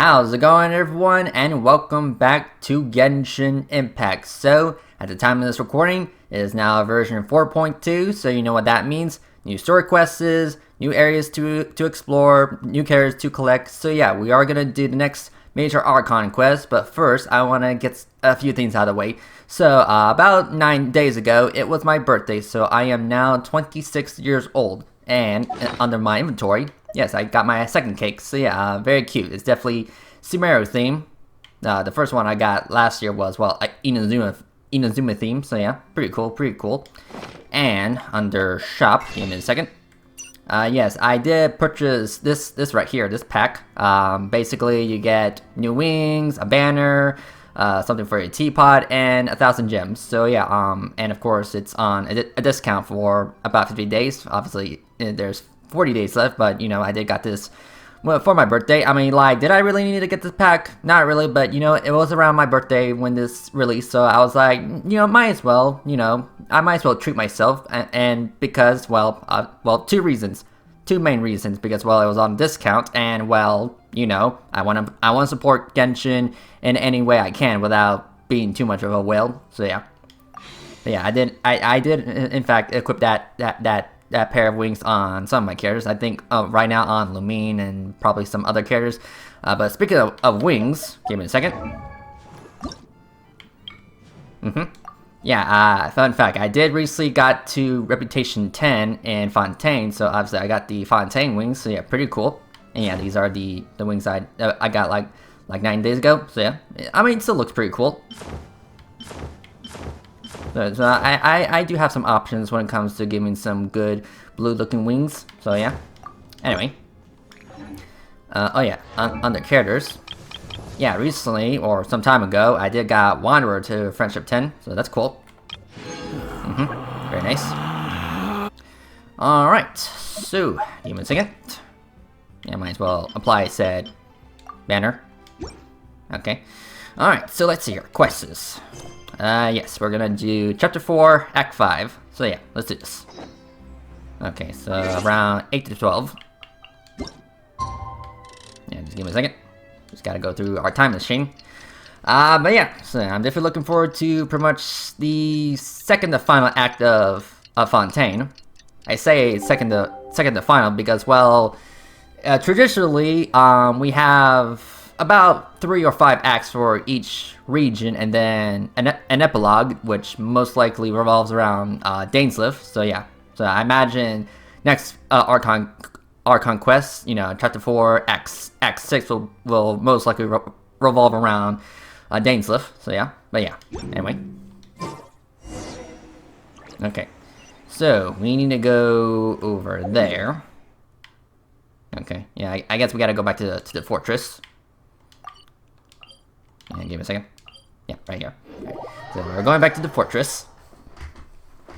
How's it going, everyone, and welcome back to Genshin Impact. So, at the time of this recording, it is now version 4.2, so you know what that means. New story quests, new areas to explore, new characters to collect. So yeah, we are gonna do the next major Archon quest, but first, I want to get a few things out of the way. So, about 9 days ago, it was my birthday, so I am now 26 years old. And under my inventory, yes, I got my second cake. So yeah, very cute. It's definitely Sumeru theme. The first one I got last year was, well, Inazuma theme. So yeah, pretty cool. And under shop, give me a second. Yes, I did purchase this right here, this pack. Basically, you get new wings, a banner, something for your teapot, and 1,000 gems. So yeah, and of course it's on a discount for about 50 days. Obviously, there's 40 days left, but you know, I did got this for my birthday. I mean, like, did I really need to get this pack? Not really, but you know, it was around my birthday when this released, so I was like, you know, might as well, you know, I might as well treat myself, and because, well, two main reasons, because, well, it was on discount, and, well, you know, I want to support Genshin in any way I can without being too much of a whale. So yeah, but yeah, I did in fact equip that pair of wings on some of my characters. I think right now on Lumine and probably some other characters. But speaking of wings, give me a second. Yeah, fun fact, I did recently got to Reputation 10 in Fontaine, so obviously I got the Fontaine wings, so yeah, pretty cool. And yeah, these are the wings I got like 9 days ago, so yeah. I mean, it still looks pretty cool. So I do have some options when it comes to giving some good blue-looking wings, so yeah. Anyway. Oh yeah, on the characters. Yeah, recently, or some time ago, I did got Wanderer to Friendship 10, so that's cool. Very nice. Alright, so, give me a second. Yeah, might as well apply said banner. Okay. Alright, so let's see here. Quests. Yes, we're gonna do Chapter 4, Act 5. So yeah, let's do this. Okay, so around 8 to 12. Yeah, just give me a second. Just gotta go through our time machine. But yeah, so I'm definitely looking forward to pretty much the second to final act of Fontaine. I say second to final because, well, traditionally, we have about 3 or 5 acts for each region, and then an epilogue, which most likely revolves around Dainsleif. So yeah, so I imagine next Archon quest, you know, Chapter 4, Act 6 will most likely revolve around Dainsleif. So yeah, but yeah, anyway. Okay, so we need to go over there. Okay, yeah, I guess we gotta go back to the fortress. Yeah, give me a second. Yeah, right here. Right. So we're going back to the fortress.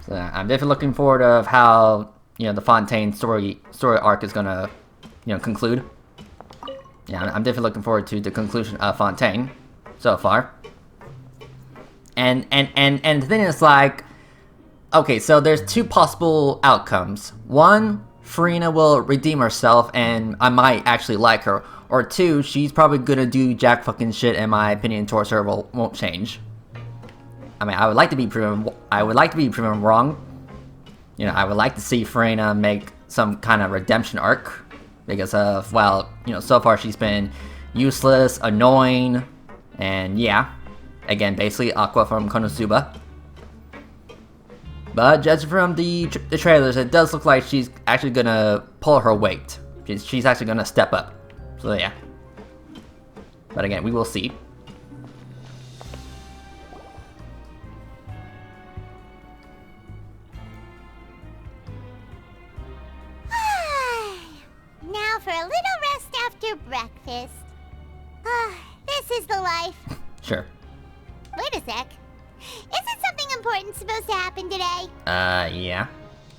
So I'm definitely looking forward of how, you know, the Fontaine story arc is gonna, you know, conclude. Yeah, I'm definitely looking forward to the conclusion of Fontaine so far. And the thing is, like, okay, so there's 2 possible outcomes. 1, Farina will redeem herself and I might actually like her. Or 2, she's probably gonna do jack fucking shit, and my opinion towards her won't change. I mean, I would like to be proven wrong. You know, I would like to see Farina make some kind of redemption arc because of, well, you know, so far she's been useless, annoying, and yeah, again, basically Aqua from Konosuba. But judging from the trailers, it does look like she's actually gonna pull her weight. She's actually gonna step up. So yeah. But again, we will see. Now for a little rest after breakfast. This is the life. Sure. Wait a sec. Isn't something important supposed to happen today? Yeah.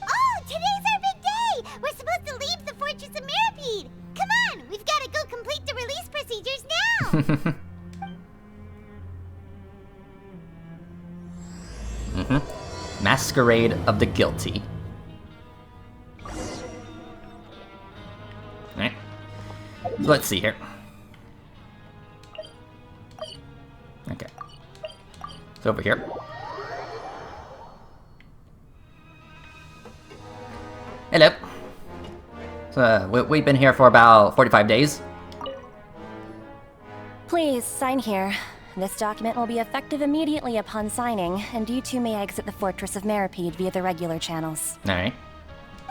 Oh, today's our big day! We're supposed to leave the Fortress of Mirapede! Come on, we've got to go complete the release procedures now! Masquerade of the Guilty. Alright. Let's see here. It's over here. Hello. So, we've been here for about 45 days. Please, sign here. This document will be effective immediately upon signing, and you two may exit the Fortress of Meripede via the regular channels. Alright.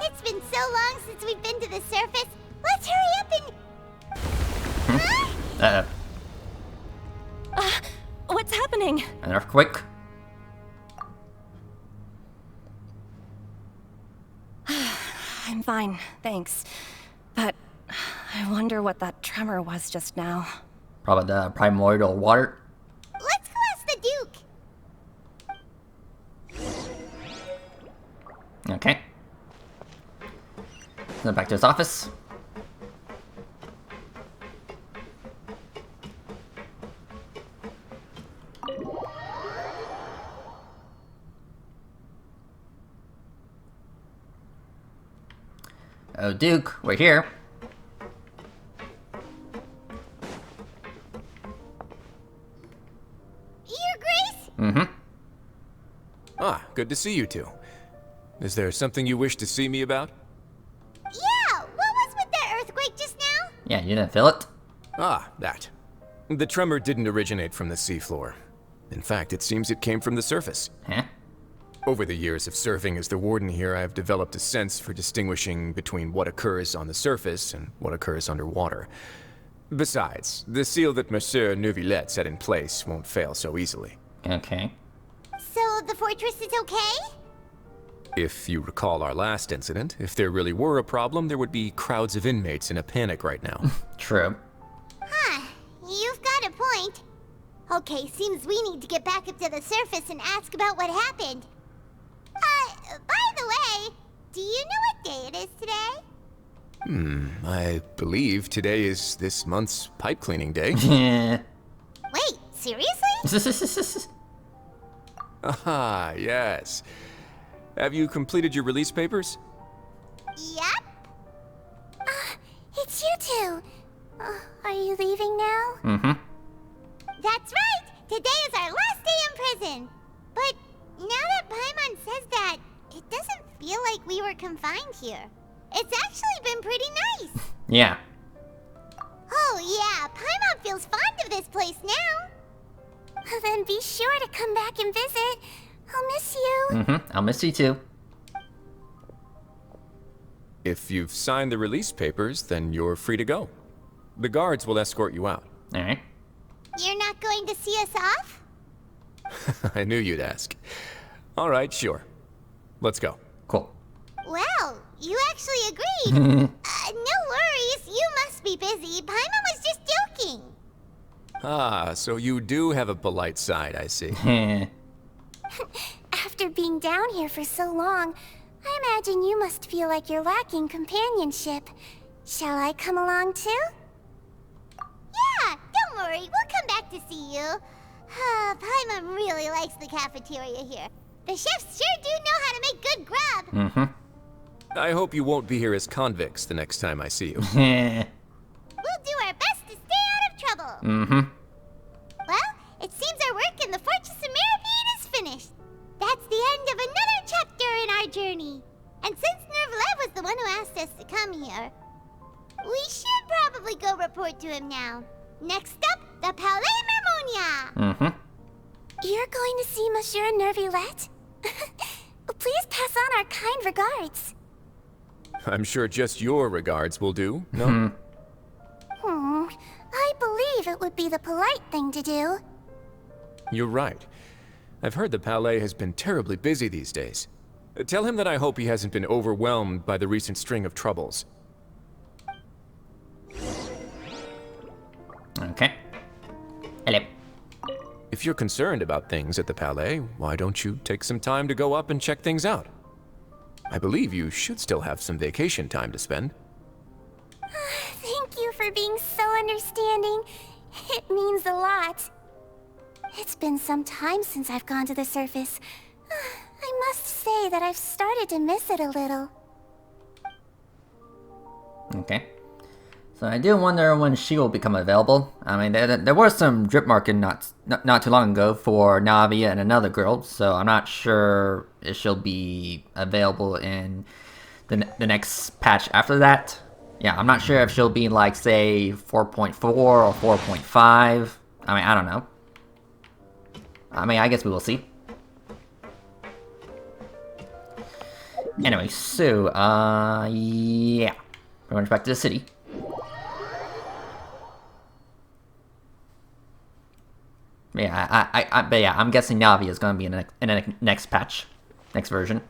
It's been so long since we've been to the surface. Let's hurry up and... Uh-oh. What's happening? An earthquake? I'm fine, thanks. But I wonder what that tremor was just now. Probably the primordial water. Let's go ask the Duke. Okay. Then back to his office. Oh, Duke, we're here. Your Grace? Mm-hmm. Ah, good to see you two. Is there something you wish to see me about? Yeah, what was with that earthquake just now? Yeah, you didn't feel it? Ah, that. The tremor didn't originate from the seafloor. In fact, it seems it came from the surface. Huh? Over the years of serving as the warden here, I've developed a sense for distinguishing between what occurs on the surface and what occurs underwater. Besides, the seal that Monsieur Neuvillette set in place won't fail so easily. Okay. So the fortress is okay? If you recall our last incident, if there really were a problem, there would be crowds of inmates in a panic right now. True. Huh, you've got a point. Okay, seems we need to get back up to the surface and ask about what happened. By the way, do you know what day it is today? I believe today is this month's pipe cleaning day. Wait, seriously? Ah, yes. Have you completed your release papers? Yep. It's you two. Are you leaving now? Mm-hmm. That's right! Today is our last day in prison! But now that Paimon says that, it doesn't feel like we were confined here. It's actually been pretty nice! Yeah. Oh yeah, Paimon feels fond of this place now! Then be sure to come back and visit. I'll miss you. Mm-hmm. I'll miss you too. If you've signed the release papers, then you're free to go. The guards will escort you out. Alright. You're not going to see us off? I knew you'd ask. All right, sure. Let's go. Cool. Well, you actually agreed. No worries, you must be busy. Paimon was just joking. Ah, so you do have a polite side, I see. After being down here for so long, I imagine you must feel like you're lacking companionship. Shall I come along too? Yeah, don't worry, we'll come back to see you. Paimon really likes the cafeteria here. The chefs sure do know how to make good grub. Mm-hmm. I hope you won't be here as convicts the next time I see you. We'll do our best to stay out of trouble. Mm-hmm. Well, it seems our work in the Fortress of Meripede is finished. That's the end of another chapter in our journey. And since Neuvillette was the one who asked us to come here, we should probably go report to him now. Next up, the Palais Mermonia. Mm-hmm. You're going to see Monsieur Neuvillette? Please pass on our kind regards. I'm sure just your regards will do, no? I believe it would be the polite thing to do. You're right. I've heard the Palais has been terribly busy these days. Tell him that I hope he hasn't been overwhelmed by the recent string of troubles. Okay. Hello. If you're concerned about things at the Palais, why don't you take some time to go up and check things out? I believe you should still have some vacation time to spend. Thank you for being so understanding. It means a lot. It's been some time since I've gone to the surface. I must say that I've started to miss it a little. Okay. So I do wonder when she will become available. I mean, there was some drip marking not too long ago for Navi and another girl, so I'm not sure if she'll be available in the next patch after that. Yeah, I'm not sure if she'll be like, say, 4.4 or 4.5. I mean, I don't know. I mean, I guess we will see. Anyway, so, yeah. We're going back to the city. Yeah, but yeah, I'm guessing Navi is going to be in the next patch, next version.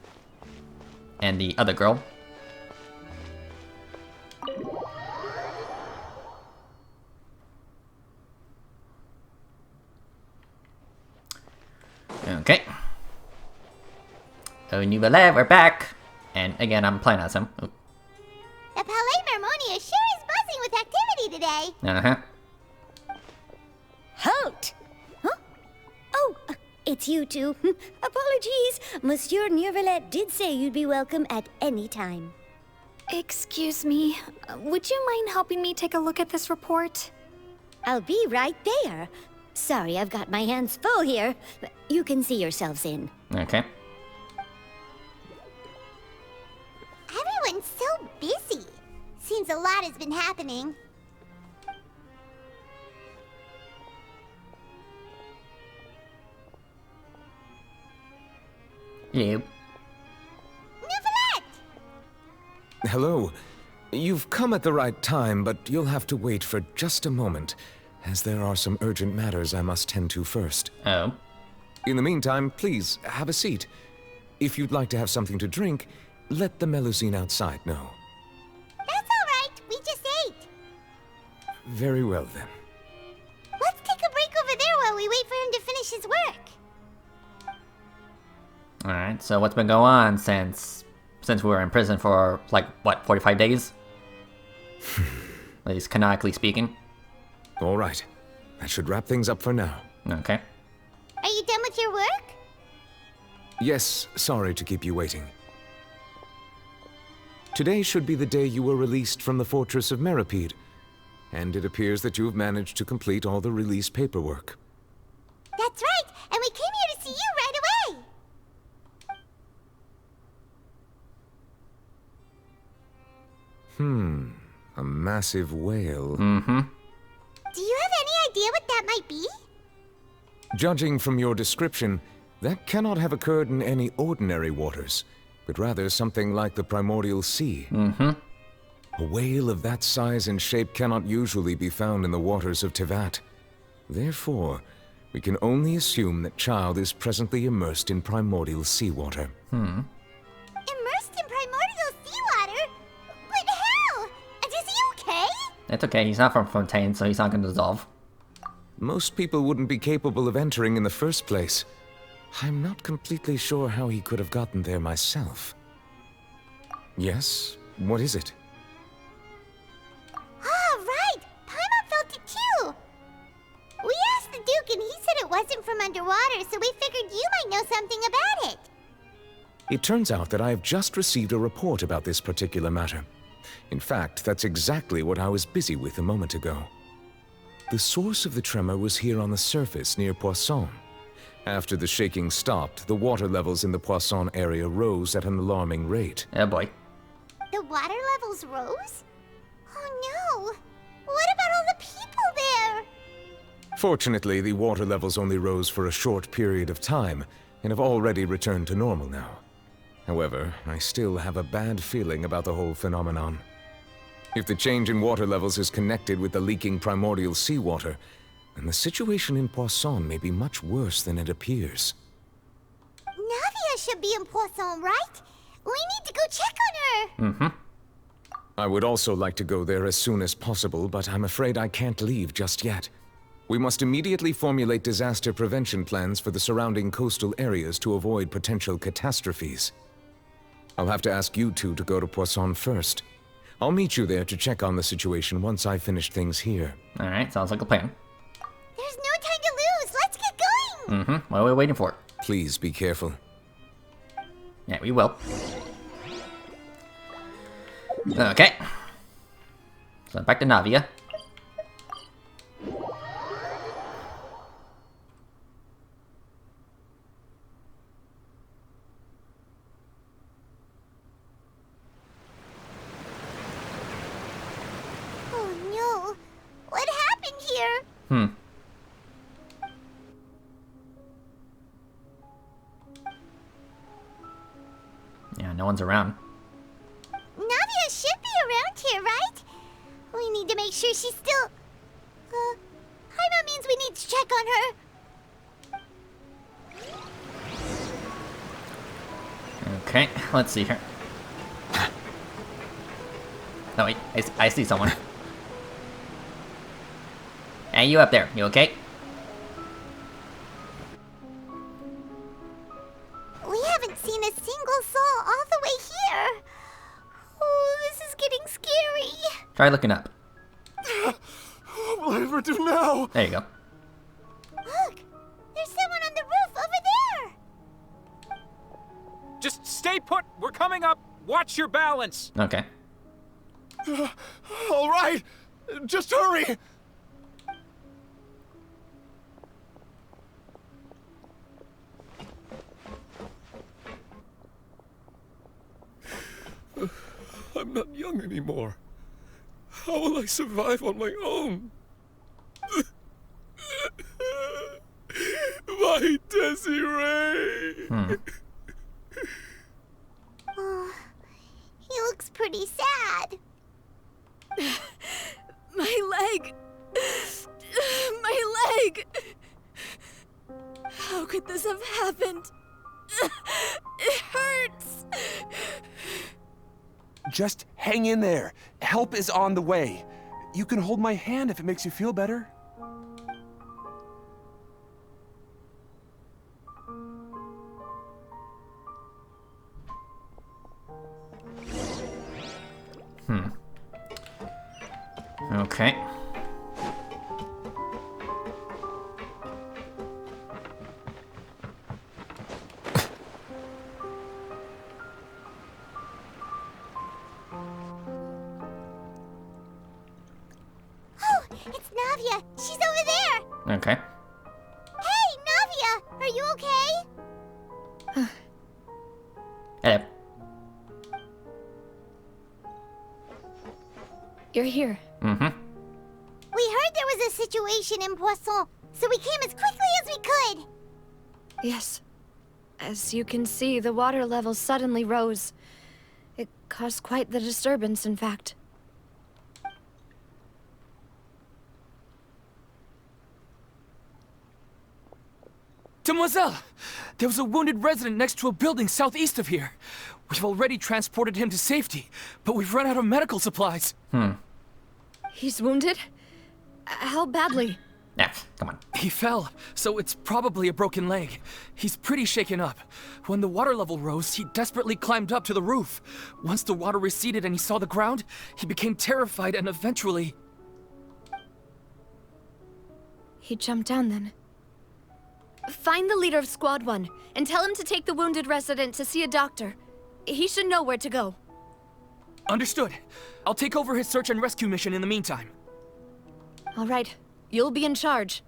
And the other girl. Okay. Oh, Nouvelle, we're back! And again, I'm playing as him. Ooh. The Palais Mermonia sure is buzzing with activity today. Uh-huh. Halt! Huh? Oh, it's you two. Apologies. Monsieur Neuvillette did say you'd be welcome at any time. Excuse me, would you mind helping me take a look at this report? I'll be right there. Sorry, I've got my hands full here. You can see yourselves in. Okay. Everyone's so busy. Seems a lot has been happening. Hello. Neuvillette! Hello. You've come at the right time, but you'll have to wait for just a moment, as there are some urgent matters I must tend to first. Oh. In the meantime, please, have a seat. If you'd like to have something to drink, let the Melusine outside know. That's all right. We just ate. Very well, then. Let's take a break over there while we wait for him to finish his work. Alright, so what's been going on since we were in prison for, like, what, 45 days? At least canonically speaking. All right. That should wrap things up for now. Okay. Are you done with your work? Yes, sorry to keep you waiting. Today should be the day you were released from the Fortress of Meripede, and it appears that you have managed to complete all the release paperwork. That's right, and we came here to see you right away. A massive whale. Mm-hmm. Do you have any idea what that might be? Judging from your description, that cannot have occurred in any ordinary waters, but rather something like the primordial sea. Mm-hmm. A whale of that size and shape cannot usually be found in the waters of Tevat. Therefore, we can only assume that Child is presently immersed in primordial seawater. Immersed in primordial seawater? But how? And is he okay? It's okay, he's not from Fontaine, so he's not gonna dissolve. Most people wouldn't be capable of entering in the first place. I'm not completely sure how he could have gotten there myself. Yes? What is it? Ah, right! Paimon felt it too! We asked the Duke and he said it wasn't from underwater, so we figured you might know something about it. It turns out that I have just received a report about this particular matter. In fact, that's exactly what I was busy with a moment ago. The source of the tremor was here on the surface near Poisson. After the shaking stopped, the water levels in the Poisson area rose at an alarming rate. Oh boy. The water levels rose? Oh no! What about all the people there? Fortunately, the water levels only rose for a short period of time, and have already returned to normal now. However, I still have a bad feeling about the whole phenomenon. If the change in water levels is connected with the leaking primordial seawater, then the situation in Poisson may be much worse than it appears. Navia should be in Poisson, right? We need to go check on her! Mm-hmm. I would also like to go there as soon as possible, but I'm afraid I can't leave just yet. We must immediately formulate disaster prevention plans for the surrounding coastal areas to avoid potential catastrophes. I'll have to ask you two to go to Poisson first. I'll meet you there to check on the situation once I've finished things here. Alright, sounds like a plan. There's no time to lose! Let's get going! Mm-hmm. What are we waiting for? Please be careful. Yeah, we will. Okay. So back to Navia. Oh no! What happened here? Yeah, no one's around. Navia should be around here, right? We need to make sure she's still... That means we need to check on her. Okay, let's see here. No, wait, I see someone. Hey, you up there, you okay? We haven't seen a single soul all the way here. Oh, this is getting scary. Try looking up. What will I ever do now? There you go. Look, there's someone on the roof over there. Just stay put. We're coming up. Watch your balance. Okay. All right, just hurry. I'm not young anymore. How will I survive on my own? My Desiree! Oh, he looks pretty sad. My leg! My leg! How could this have happened? It hurts! Just hang in there. Help is on the way. You can hold my hand if it makes you feel better. Okay. Oh, it's Navia. She's over there. Okay. Hey, Navia, are you okay? Hello. You're here. We heard there was a situation in Poisson, so we came as quickly as we could. Yes. As you can see, the water level suddenly rose. It caused quite the disturbance, in fact. Demoiselle! There was a wounded resident next to a building southeast of here. We've already transported him to safety, but we've run out of medical supplies. He's wounded? How badly? Yeah, come on. He fell, so it's probably a broken leg. He's pretty shaken up. When the water level rose, he desperately climbed up to the roof. Once the water receded and he saw the ground, he became terrified and eventually... He jumped down then. Find the leader of Squad 1 and tell him to take the wounded resident to see a doctor. He should know where to go. Understood. I'll take over his search and rescue mission in the meantime. All right. You'll be in charge.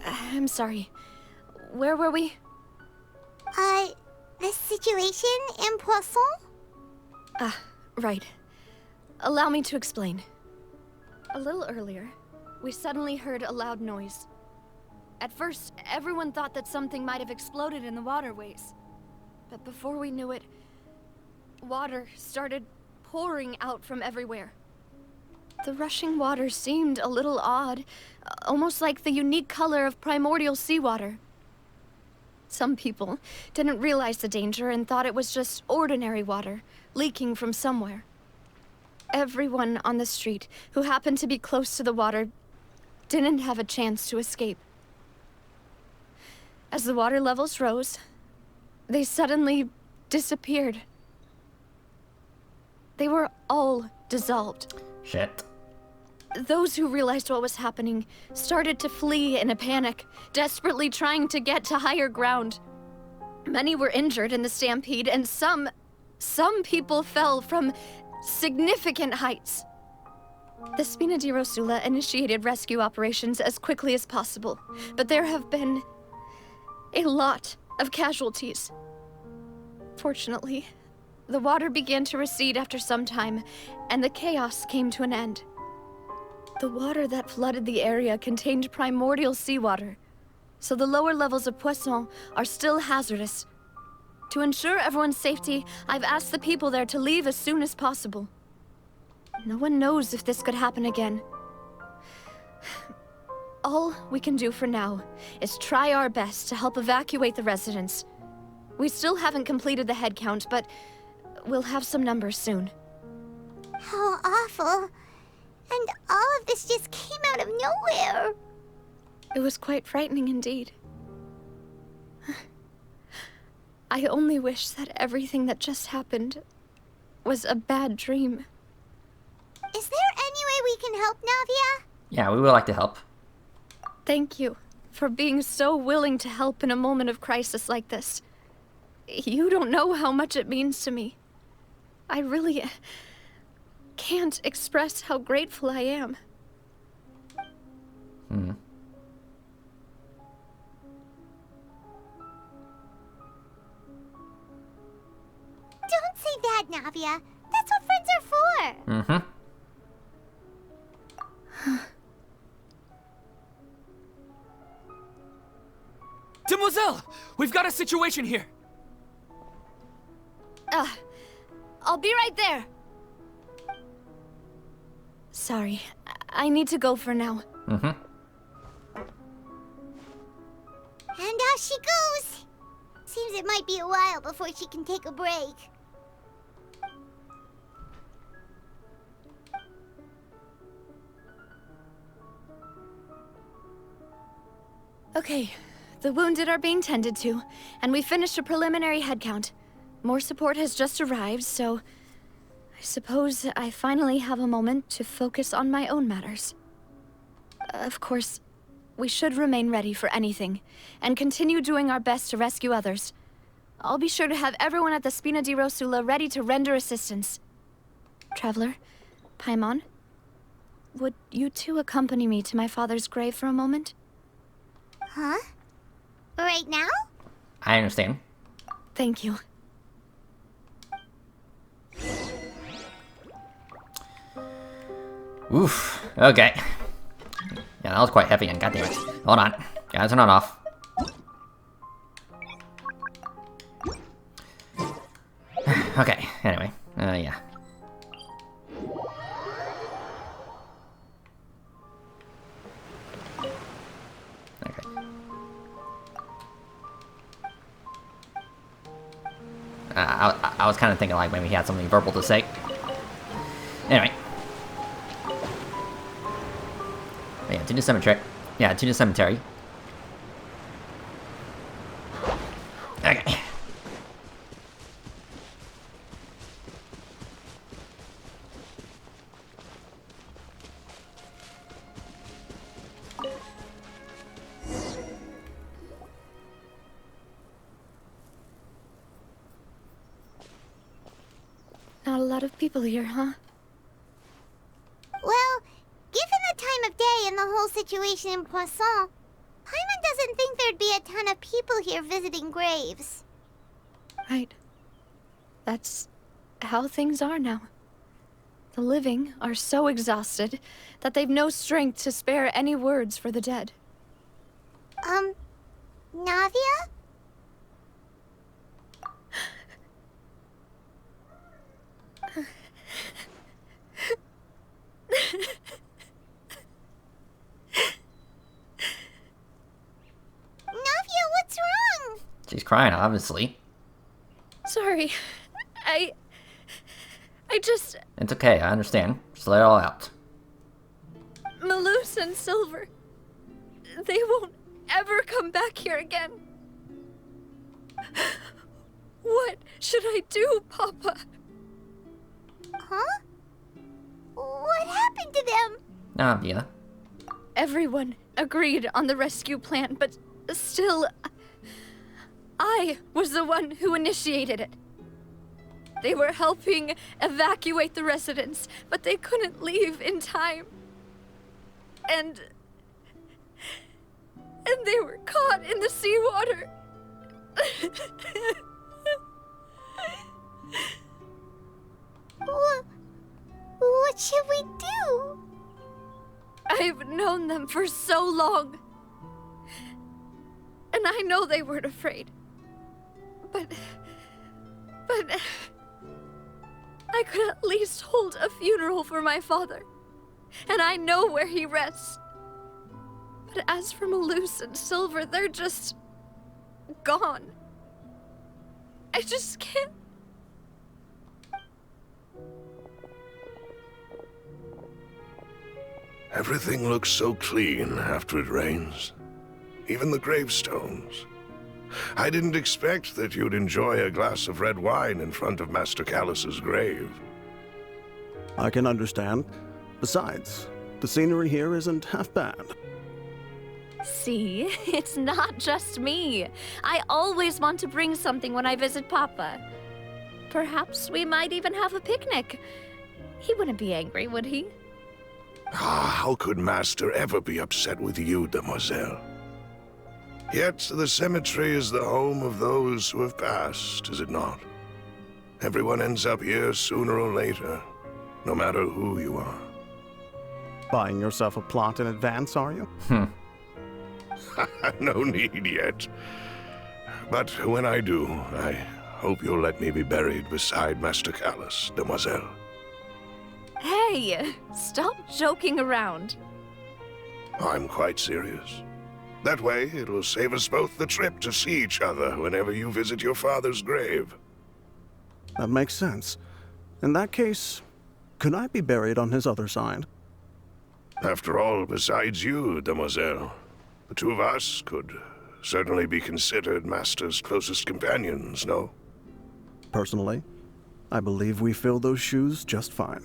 I'm sorry. Where were we? The situation in Poisson? Right. Allow me to explain. A little earlier, we suddenly heard a loud noise. At first, everyone thought that something might have exploded in the waterways. But before we knew it, water started pouring out from everywhere. The rushing water seemed a little odd, almost like the unique color of primordial seawater. Some people didn't realize the danger and thought it was just ordinary water, leaking from somewhere. Everyone on the street who happened to be close to the water didn't have a chance to escape. As the water levels rose, they suddenly disappeared. They were all dissolved. Shit. Those who realized what was happening started to flee in a panic, desperately trying to get to higher ground. Many were injured in the stampede, and some Some people fell from significant heights. The Spina di Rosula initiated rescue operations as quickly as possible, but there have been a lot of casualties. Fortunately, the water began to recede after some time, and the chaos came to an end. The water that flooded the area contained primordial seawater, so the lower levels of Poisson are still hazardous. To ensure everyone's safety, I've asked the people there to leave as soon as possible. No one knows if this could happen again. All we can do for now is try our best to help evacuate the residents. We still haven't completed the head count, but we'll have some numbers soon. How awful. And all of this just came out of nowhere. It was quite frightening indeed. I only wish that everything that just happened was a bad dream. Is there any way we can help, Navia? Yeah, we would like to help. Thank you for being so willing to help in a moment of crisis like this. You don't know how much it means to me. I really can't express how grateful I am. Don't say that, Navia. That's what friends are for. Mm-hmm. Demoiselle! We've got a situation here! I'll be right there. Sorry, I need to go for now. Mm-hmm. And out she goes. Seems it might be a while before she can take a break. Okay, the wounded are being tended to, and we finished a preliminary head count. More support has just arrived, so I suppose I finally have a moment to focus on my own matters. Of course, we should remain ready for anything, and continue doing our best to rescue others. I'll be sure to have everyone at the Spina di Rosula ready to render assistance. Traveler, Paimon, would you two accompany me to my father's grave for a moment? Huh? Right now? I understand. Thank you. Oof. Okay. Yeah, that was quite heavy, and goddammit. Hold on. Guys, turn on off. Okay, anyway. Yeah. Okay. I was kind of thinking like maybe he had something verbal to say. Anyway. Yeah, to the cemetery. Yeah, to the cemetery. Okay. Not a lot of people here, huh? Well, given the time of day and the whole situation in Poisson, Paimon doesn't think there'd be a ton of people here visiting graves. Right. That's how things are now. The living are so exhausted that they've no strength to spare any words for the dead. Navia? Navia, what's wrong? She's crying, obviously. Sorry. I just... It's okay, I understand. Just let it all out. Malus and Silver... They won't ever come back here again. What should I do, Papa? Huh? What happened to them? Navia. Everyone agreed on the rescue plan, but still... I was the one who initiated it. They were helping evacuate the residents, but they couldn't leave in time. And they were caught in the seawater. What should we do? I've known them for so long. And I know they weren't afraid. But I could at least hold a funeral for my father. And I know where he rests. But as for Malus and Silver, they're just gone. I just can't. Everything looks so clean after it rains. Even the gravestones. I didn't expect that you'd enjoy a glass of red wine in front of Master Callus's grave. I can understand. Besides, the scenery here isn't half bad. See, it's not just me. I always want to bring something when I visit Papa. Perhaps we might even have a picnic. He wouldn't be angry, would he? How could Master ever be upset with you, Demoiselle? Yet the cemetery is the home of those who have passed, is it not? Everyone ends up here sooner or later, no matter who you are. Buying yourself a plot in advance, are you? No need yet. But when I do, I hope you'll let me be buried beside Master Callus, Demoiselle. Hey, stop joking around. I'm quite serious. That way, it'll save us both the trip to see each other whenever you visit your father's grave. That makes sense. In that case, could I be buried on his other side? After all, besides you, Demoiselle, the two of us could certainly be considered Master's closest companions, no? Personally, I believe we fill those shoes just fine.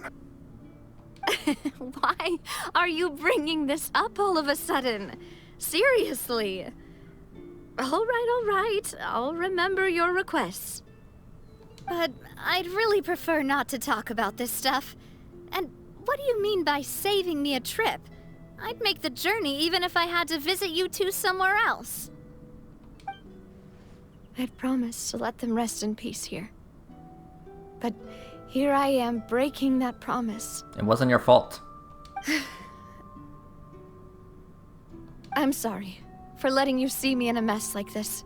Why are you bringing this up all of a sudden? Seriously. All right. I'll remember your requests. But I'd really prefer not to talk about this stuff. And what do you mean by saving me a trip? I'd make the journey even if I had to visit you two somewhere else. I'd promised to let them rest in peace here. But here I am breaking that promise. It wasn't your fault. I'm sorry for letting you see me in a mess like this.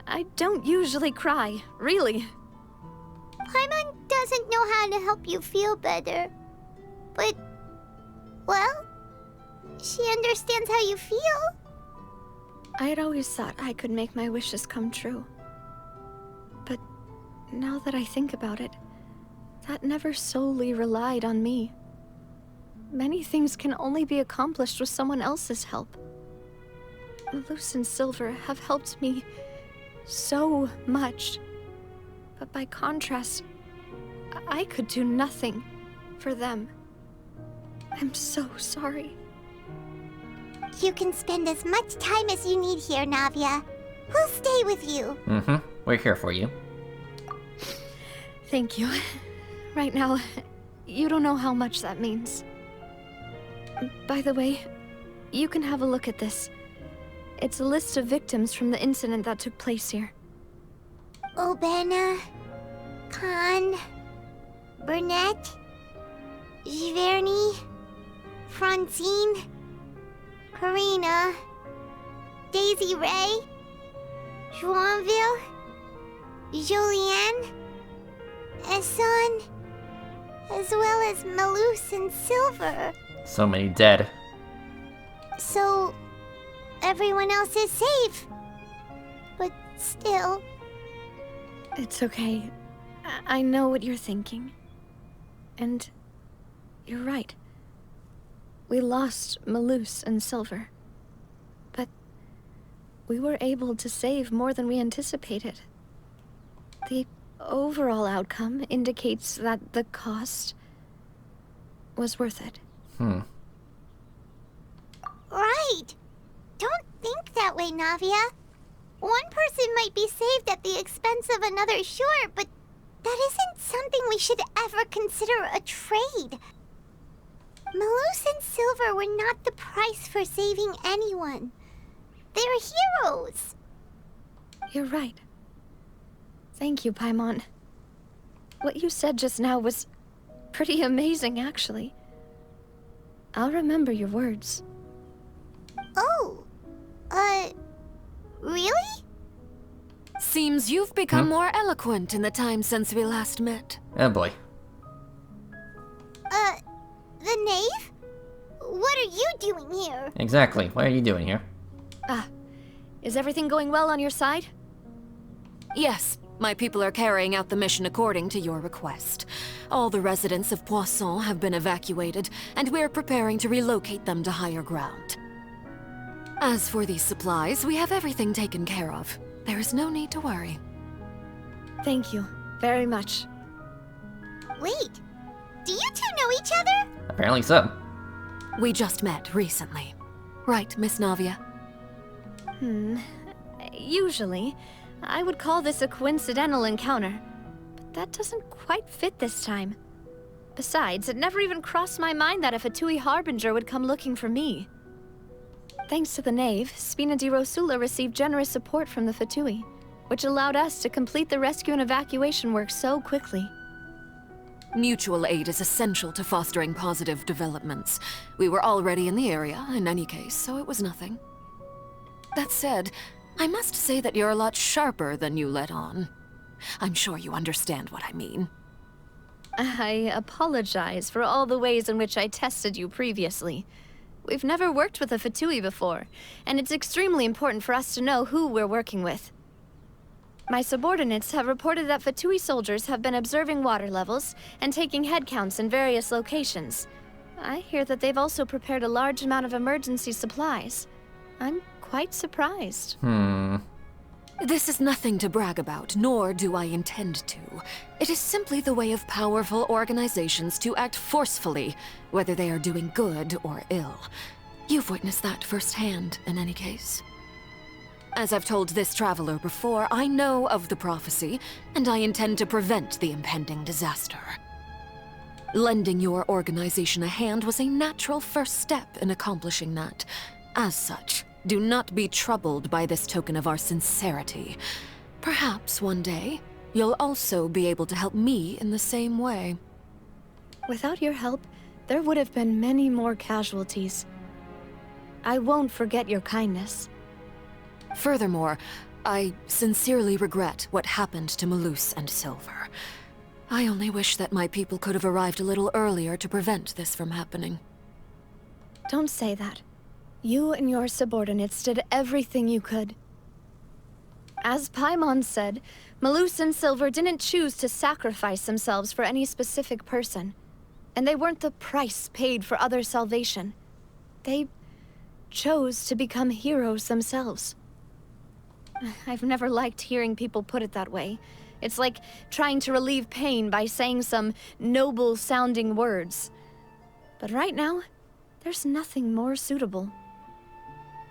I don't usually cry, really. Paimon doesn't know how to help you feel better. But, well, she understands how you feel. I had always thought I could make my wishes come true. But now that I think about it, that never solely relied on me. Many things can only be accomplished with someone else's help. Malus and Silver have helped me so much. But by contrast, I could do nothing for them. I'm so sorry. You can spend as much time as you need here, Navia. We'll stay with you. We're here for you. Thank you. Right now, you don't know how much that means. By the way, you can have a look at this. It's a list of victims from the incident that took place here. Obena, Khan, Burnett, Giverny, Francine, Karina, Daisy Ray, Joinville, Julianne, Esson, as well as Malus and Silver. So many dead. So, everyone else is safe. But still... It's okay. I know what you're thinking. And you're right. We lost Malus and Silver. But we were able to save more than we anticipated. The overall outcome indicates that the cost was worth it. Right. Don't think that way, Navia. One person might be saved at the expense of another, sure, but That isn't something we should ever consider a trade. Malus and Silver were not the price for saving anyone. They're heroes. You're right. Thank you, Paimon. What you said just now was pretty amazing, actually. I'll remember your words. Oh, really? Seems you've become more eloquent in the time since we last met. Oh boy. The knave? What are you doing here? Exactly. What are you doing here? Is everything going well on your side? Yes, my people are carrying out the mission according to your request. All the residents of Poisson have been evacuated, and we're preparing to relocate them to higher ground. As for these supplies, we have everything taken care of. There is no need to worry. Thank you very much. Wait, do you two know each other? Apparently so. We just met recently. Right, Miss Navia? Usually, I would call this a coincidental encounter, but that doesn't quite fit this time. Besides, it never even crossed my mind that a Fatui Harbinger would come looking for me. Thanks to the Knave, Spina di Rosula received generous support from the Fatui, which allowed us to complete the rescue and evacuation work so quickly. Mutual aid is essential to fostering positive developments. We were already in the area, in any case, so it was nothing. That said, I must say that you're a lot sharper than you let on. I'm sure you understand what I mean. I apologize for all the ways in which I tested you previously. We've never worked with a Fatui before, and it's extremely important for us to know who we're working with. My subordinates have reported that Fatui soldiers have been observing water levels and taking head counts in various locations. I hear that they've also prepared a large amount of emergency supplies. I'm quite surprised. This is nothing to brag about, nor do I intend to. It is simply the way of powerful organizations to act forcefully, whether they are doing good or ill. You've witnessed that firsthand, in any case. As I've told this traveler before, I know of the prophecy, and I intend to prevent the impending disaster. Lending your organization a hand was a natural first step in accomplishing that. As such, do not be troubled by this token of our sincerity. Perhaps one day, you'll also be able to help me in the same way. Without your help, there would have been many more casualties. I won't forget your kindness. Furthermore, I sincerely regret what happened to Malus and Silver. I only wish that my people could have arrived a little earlier to prevent this from happening. Don't say that. You and your subordinates did everything you could. As Paimon said, Malus and Silver didn't choose to sacrifice themselves for any specific person. And they weren't the price paid for other salvation. They chose to become heroes themselves. I've never liked hearing people put it that way. It's like trying to relieve pain by saying some noble-sounding words. But right now, there's nothing more suitable.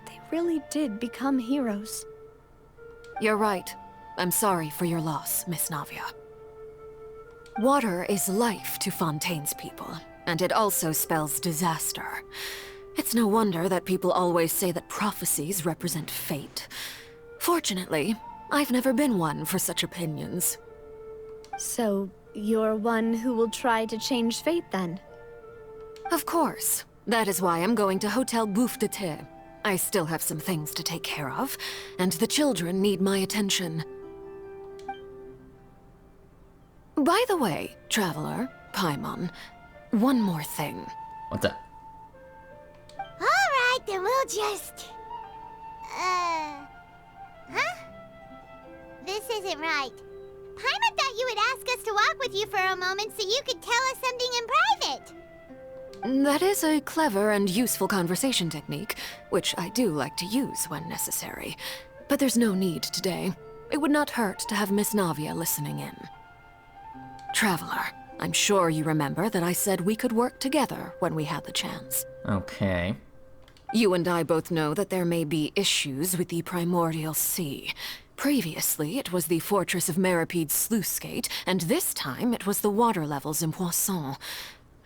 They really did become heroes. You're right. I'm sorry for your loss, Miss Navia. Water is life to Fontaine's people, and it also spells disaster. It's no wonder that people always say that prophecies represent fate. Fortunately, I've never been one for such opinions. So, you're one who will try to change fate, then? Of course. That is why I'm going to Hotel Bouffe de Thé. I still have some things to take care of, and the children need my attention. By the way, Traveler, Paimon, one more thing. What's up? Alright, then we'll just... Huh? This isn't right. Paimon thought you would ask us to walk with you for a moment so you could tell us something in private. That is a clever and useful conversation technique, which I do like to use when necessary. But there's no need today. It would not hurt to have Miss Navia listening in. Traveler, I'm sure you remember that I said we could work together when we had the chance. Okay. You and I both know that there may be issues with the Primordial Sea. Previously, it was the fortress of Meripede's sluice gate, and this time it was the water levels in Poisson.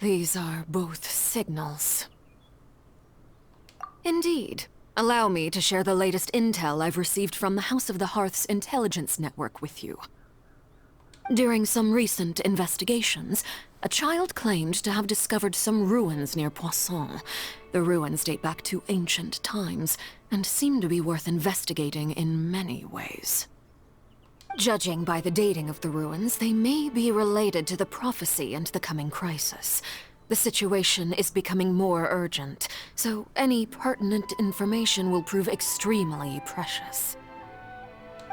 These are both signals. Indeed. Allow me to share the latest intel I've received from the House of the Hearth's intelligence network with you. During some recent investigations, a child claimed to have discovered some ruins near Poisson. The ruins date back to ancient times, and seem to be worth investigating in many ways. Judging by the dating of the ruins, they may be related to the prophecy and the coming crisis. The situation is becoming more urgent, so any pertinent information will prove extremely precious.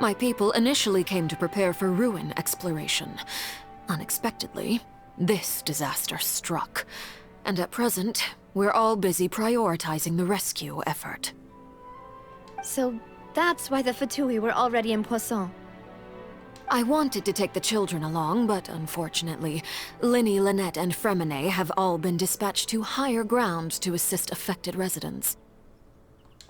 My people initially came to prepare for ruin exploration. Unexpectedly, this disaster struck, and at present, we're all busy prioritizing the rescue effort. So that's why the Fatui were already in Poisson. I wanted to take the children along, but unfortunately, Linny, Lynette, and Fremine have all been dispatched to higher ground to assist affected residents.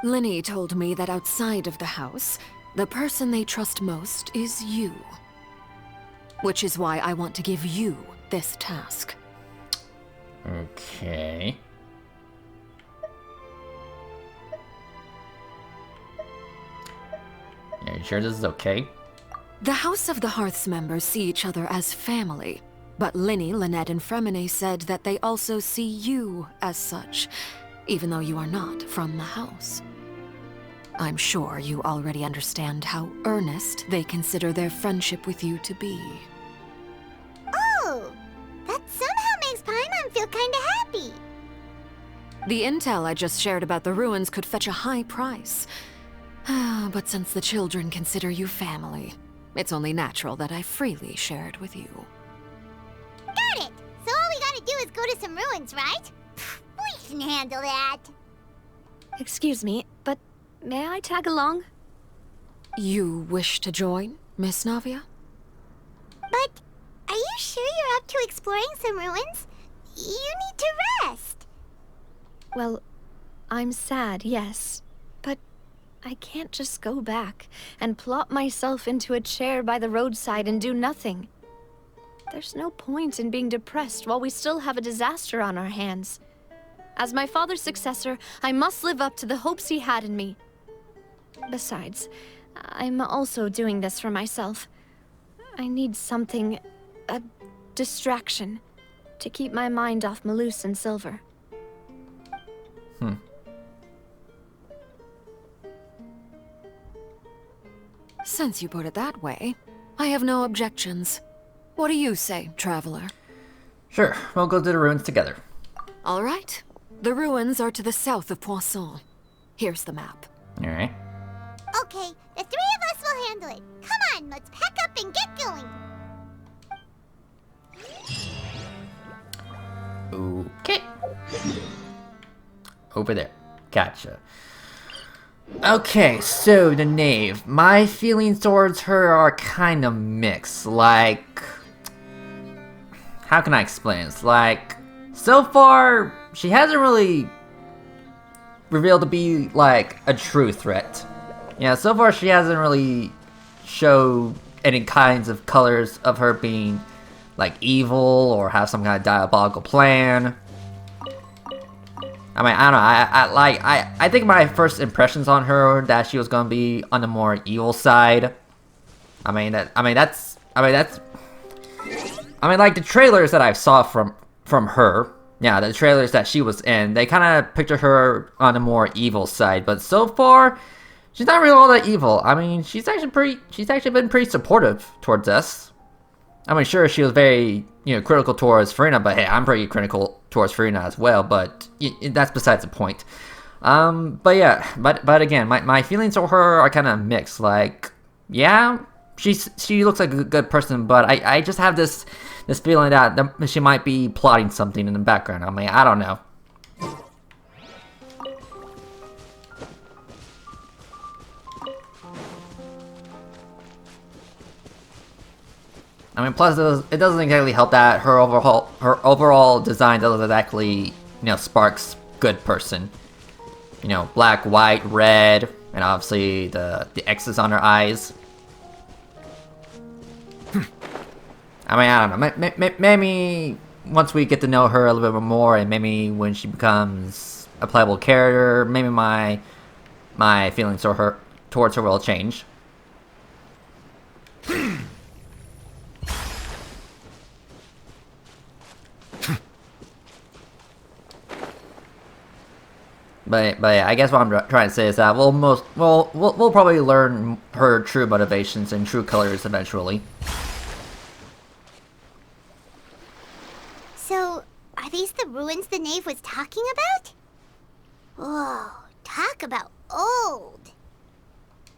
Linny told me that outside of the house, the person they trust most is you. Which is why I want to give you this task. Okay. Yeah, you sure this is okay? The House of the Hearth's members see each other as family, but Linny, Lynette, and Fremine said that they also see you as such, even though you are not from the house. I'm sure you already understand how earnest they consider their friendship with you to be. Oh, that somehow makes Paimon feel kinda happy. The intel I just shared about the ruins could fetch a high price. But since the children consider you family, it's only natural that I freely share it with you. Got it! So all we gotta do is go to some ruins, right? We can handle that. Excuse me, but may I tag along? You wish to join, Miss Navia? But are you sure you're up to exploring some ruins? You need to rest. Well, I'm sad, yes. But I can't just go back and plop myself into a chair by the roadside and do nothing. There's no point in being depressed while we still have a disaster on our hands. As my father's successor, I must live up to the hopes he had in me. Besides, I'm also doing this for myself. I need something, a distraction, to keep my mind off Malus and Silver. Since you put it that way, I have no objections. What do you say, traveler? Sure, we'll go to the ruins together. All right. The ruins are to the south of Poisson. Here's the map. Alright. Okay, the three of us will handle it. Come on, let's pack up and get going. Okay. Over there. Gotcha. Okay, so the knave. My feelings towards her are kind of mixed. Like, how can I explain this? Like, so far, she hasn't really revealed to be, like, a true threat. Yeah, so far she hasn't really showed any kinds of colors of her being, like, evil or have some kind of diabolical plan. I mean, I don't know, I think my first impressions on her that she was gonna be on the more evil side. I mean, that's like the trailers that I saw from her. Yeah, the trailers that she was in, they kind of picture her on the more evil side, but so far, she's not really all that evil. I mean, she's actually been pretty supportive towards us. I mean, sure, she was very, critical towards Farina, but hey, I'm pretty critical towards Farina as well, but that's besides the point. But yeah, but again, my feelings for her are kind of mixed. Like, yeah, she looks like a good person, but I just have this feeling that she might be plotting something in the background. I mean, I don't know. I mean, plus it doesn't exactly help that her overall design doesn't exactly, sparks good person. Black, white, red, and obviously the X's on her eyes. I mean, I don't know. Maybe once we get to know her a little bit more, and maybe when she becomes a playable character, maybe my feelings towards her will change. But yeah, I guess what I'm trying to say is that we'll probably learn her true motivations and true colors eventually. So, are these the ruins the knave was talking about? Whoa, talk about old.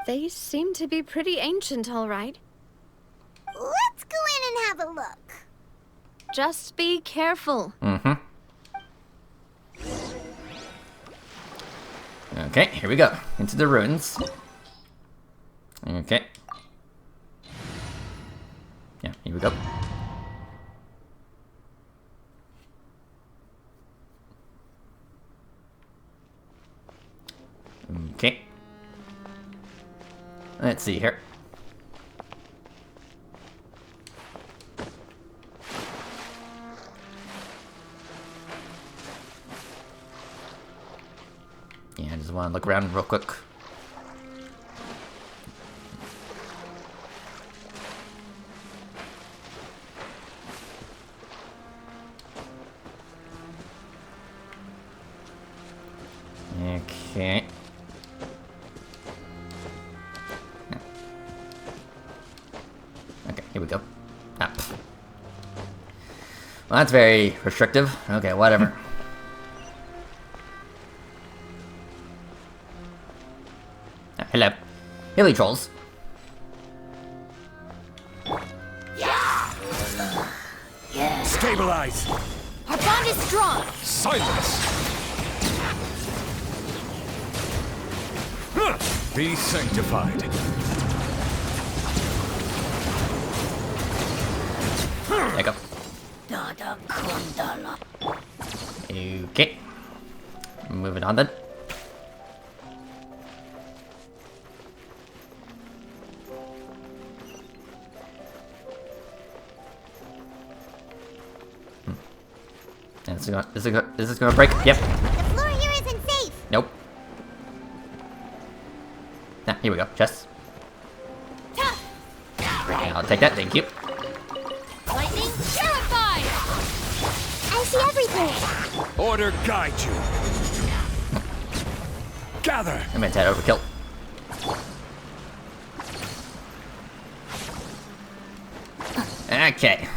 They seem to be pretty ancient, all right. Let's go in and have a look. Just be careful. Mm-hmm. Okay, here we go. Into the ruins. Okay. Yeah, here we go. Okay. Let's see here. Yeah, I just want to look around real quick. Okay. Okay, here we go. Ah. Well, that's very restrictive. Okay, whatever. Hello. Hilly trolls. Stabilize! Our bond is strong. Silence! Be sanctified. There you go. Okay. Moving on then. Is this gonna break? Yep. The floor here isn't safe. Nope. Ah, here we go. Chest. I'll take that, thank you. Lightning purified. I see everything. Order guide you. Gather. I meant that overkill. Okay.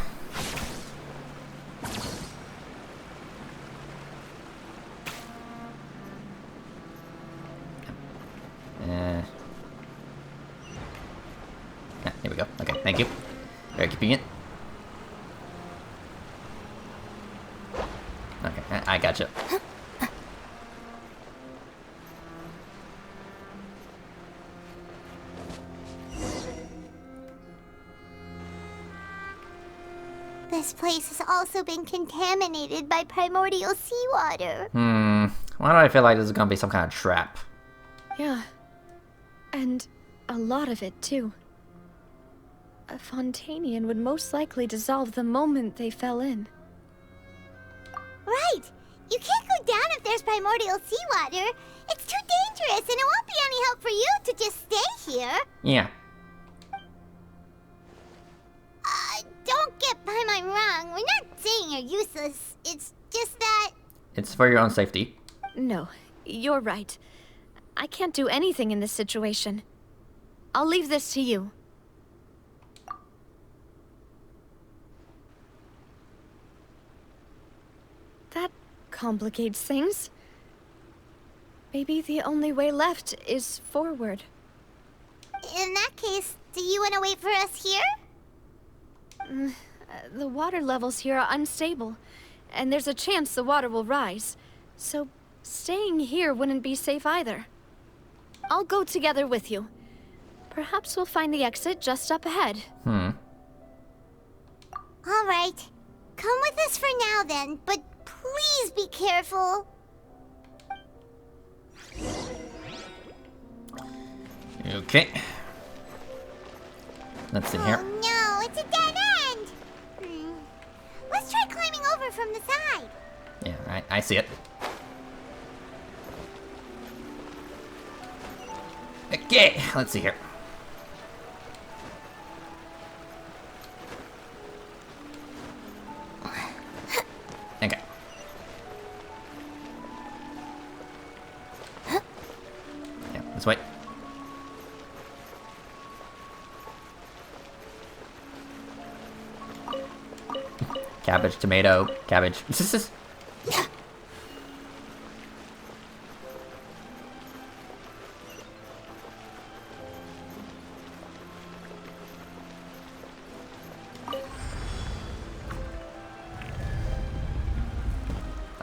Here we go. Okay, thank you. Very convenient. Okay, I gotcha. This place has also been contaminated by primordial seawater. Why do I feel like this is gonna be some kind of trap? Yeah. And a lot of it, too. A Fontanian would most likely dissolve the moment they fell in. Right! You can't go down if there's primordial seawater. It's too dangerous, and it won't be any help for you to just stay here. Yeah. Don't get by my wrong. We're not saying you're useless. It's just that... It's for your own safety. No, you're right. I can't do anything in this situation. I'll leave this to you. That complicates things. Maybe the only way left is forward. In that case, do you want to wait for us here? The water levels here are unstable, and there's a chance the water will rise. So staying here wouldn't be safe either. I'll go together with you. Perhaps we'll find the exit just up ahead. All right. Come with us for now then, but please be careful. Okay. Let's see here. Oh no, it's a side. Yeah, I see it. Okay, let's see here. Okay. Yeah, this way. Cabbage, tomato, cabbage.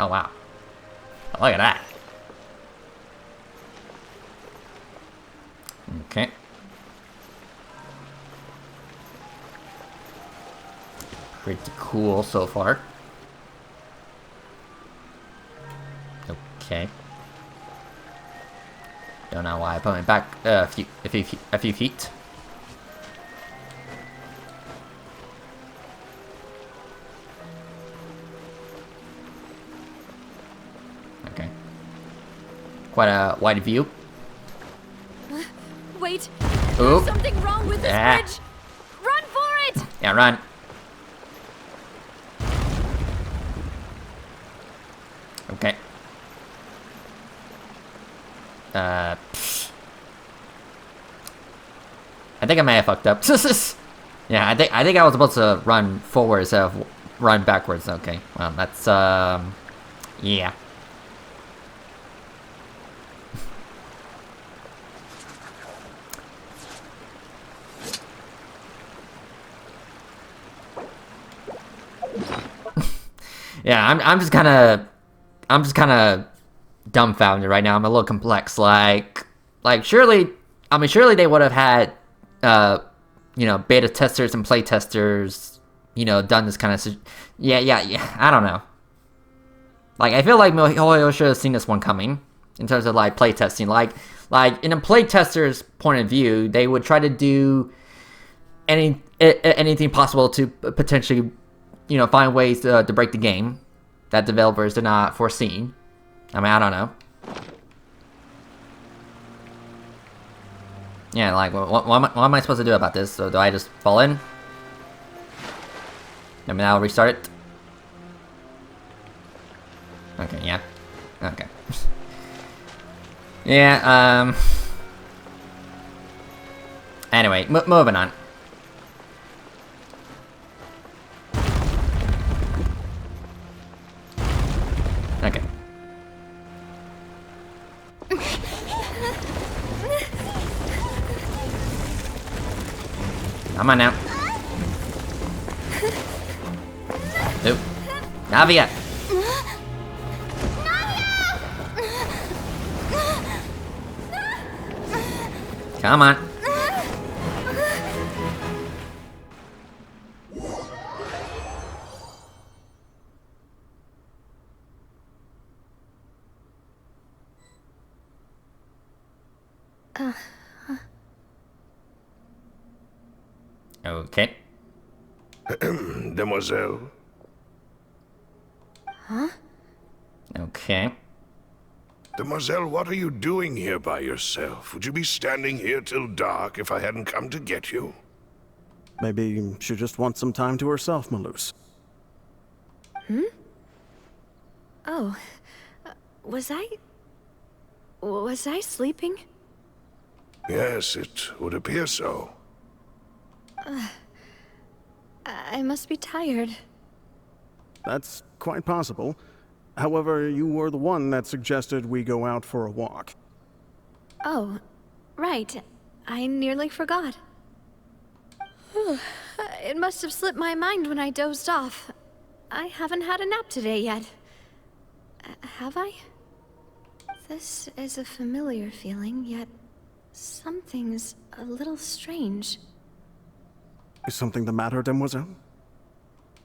Oh wow. Look at that. Okay. Pretty cool so far. Okay. Don't know why I put my back a few feet. Okay. Quite a wide view. Wait. Oop. There's something wrong with this bridge. Run for it! Yeah, run. Okay. I think I may have fucked up. Yeah, I think I was supposed to run forward instead of run backwards. Okay, well that's yeah. Yeah, I'm just kind of dumbfounded right now. I'm a little complex. Like surely they would have had, beta testers and play testers, done this kind of. Yeah. I don't know. Like I feel like MiHoYo should have seen this one coming in terms of like play testing. Like in a play tester's point of view, they would try to do anything possible to potentially, find ways to break the game that developers did not foresee. I mean, I don't know. Yeah, like, what am I supposed to do about this? So do I just fall in? I mean, I'll restart it. Okay, yeah. Okay. Yeah, Anyway, moving on. Okay. Come on now. Oop. Navia! Come on. Okay. Demoiselle. Huh? Okay. Demoiselle, what are you doing here by yourself? Would you be standing here till dark if I hadn't come to get you? Maybe she just wants some time to herself, Maloose. Hmm? Oh. Was I sleeping? Yes, it would appear so. I must be tired. That's quite possible. However, you were the one that suggested we go out for a walk. Oh, right. I nearly forgot. It must have slipped my mind when I dozed off. I haven't had a nap today yet. Have I? This is a familiar feeling, yet something's a little strange. Is something the matter, Demoiselle?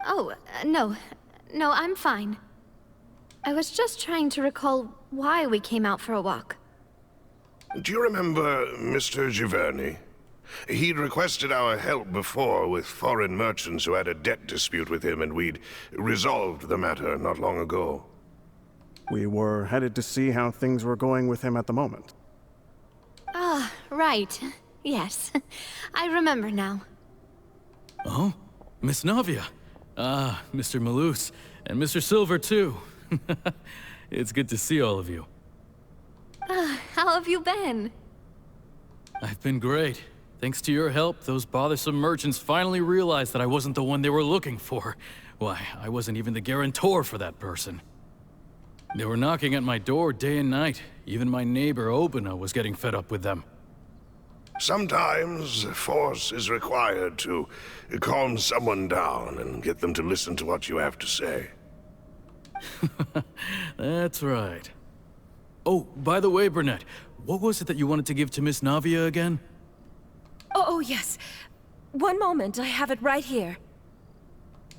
Oh, no. No, I'm fine. I was just trying to recall why we came out for a walk. Do you remember Mr. Giverny? He'd requested our help before with foreign merchants who had a debt dispute with him, and we'd resolved the matter not long ago. We were headed to see how things were going with him at the moment. Ah, right. Yes. I remember now. Oh? Miss Navia. Ah, Mr. Malus. And Mr. Silver, too. It's good to see all of you. How have you been? I've been great. Thanks to your help, those bothersome merchants finally realized that I wasn't the one they were looking for. Why, I wasn't even the guarantor for that person. They were knocking at my door day and night. Even my neighbor, Obina, was getting fed up with them. Sometimes force is required to calm someone down and get them to listen to what you have to say. That's right. Oh, by the way, Burnett, what was it that you wanted to give to Miss Navia again? Oh, yes. One moment, I have it right here.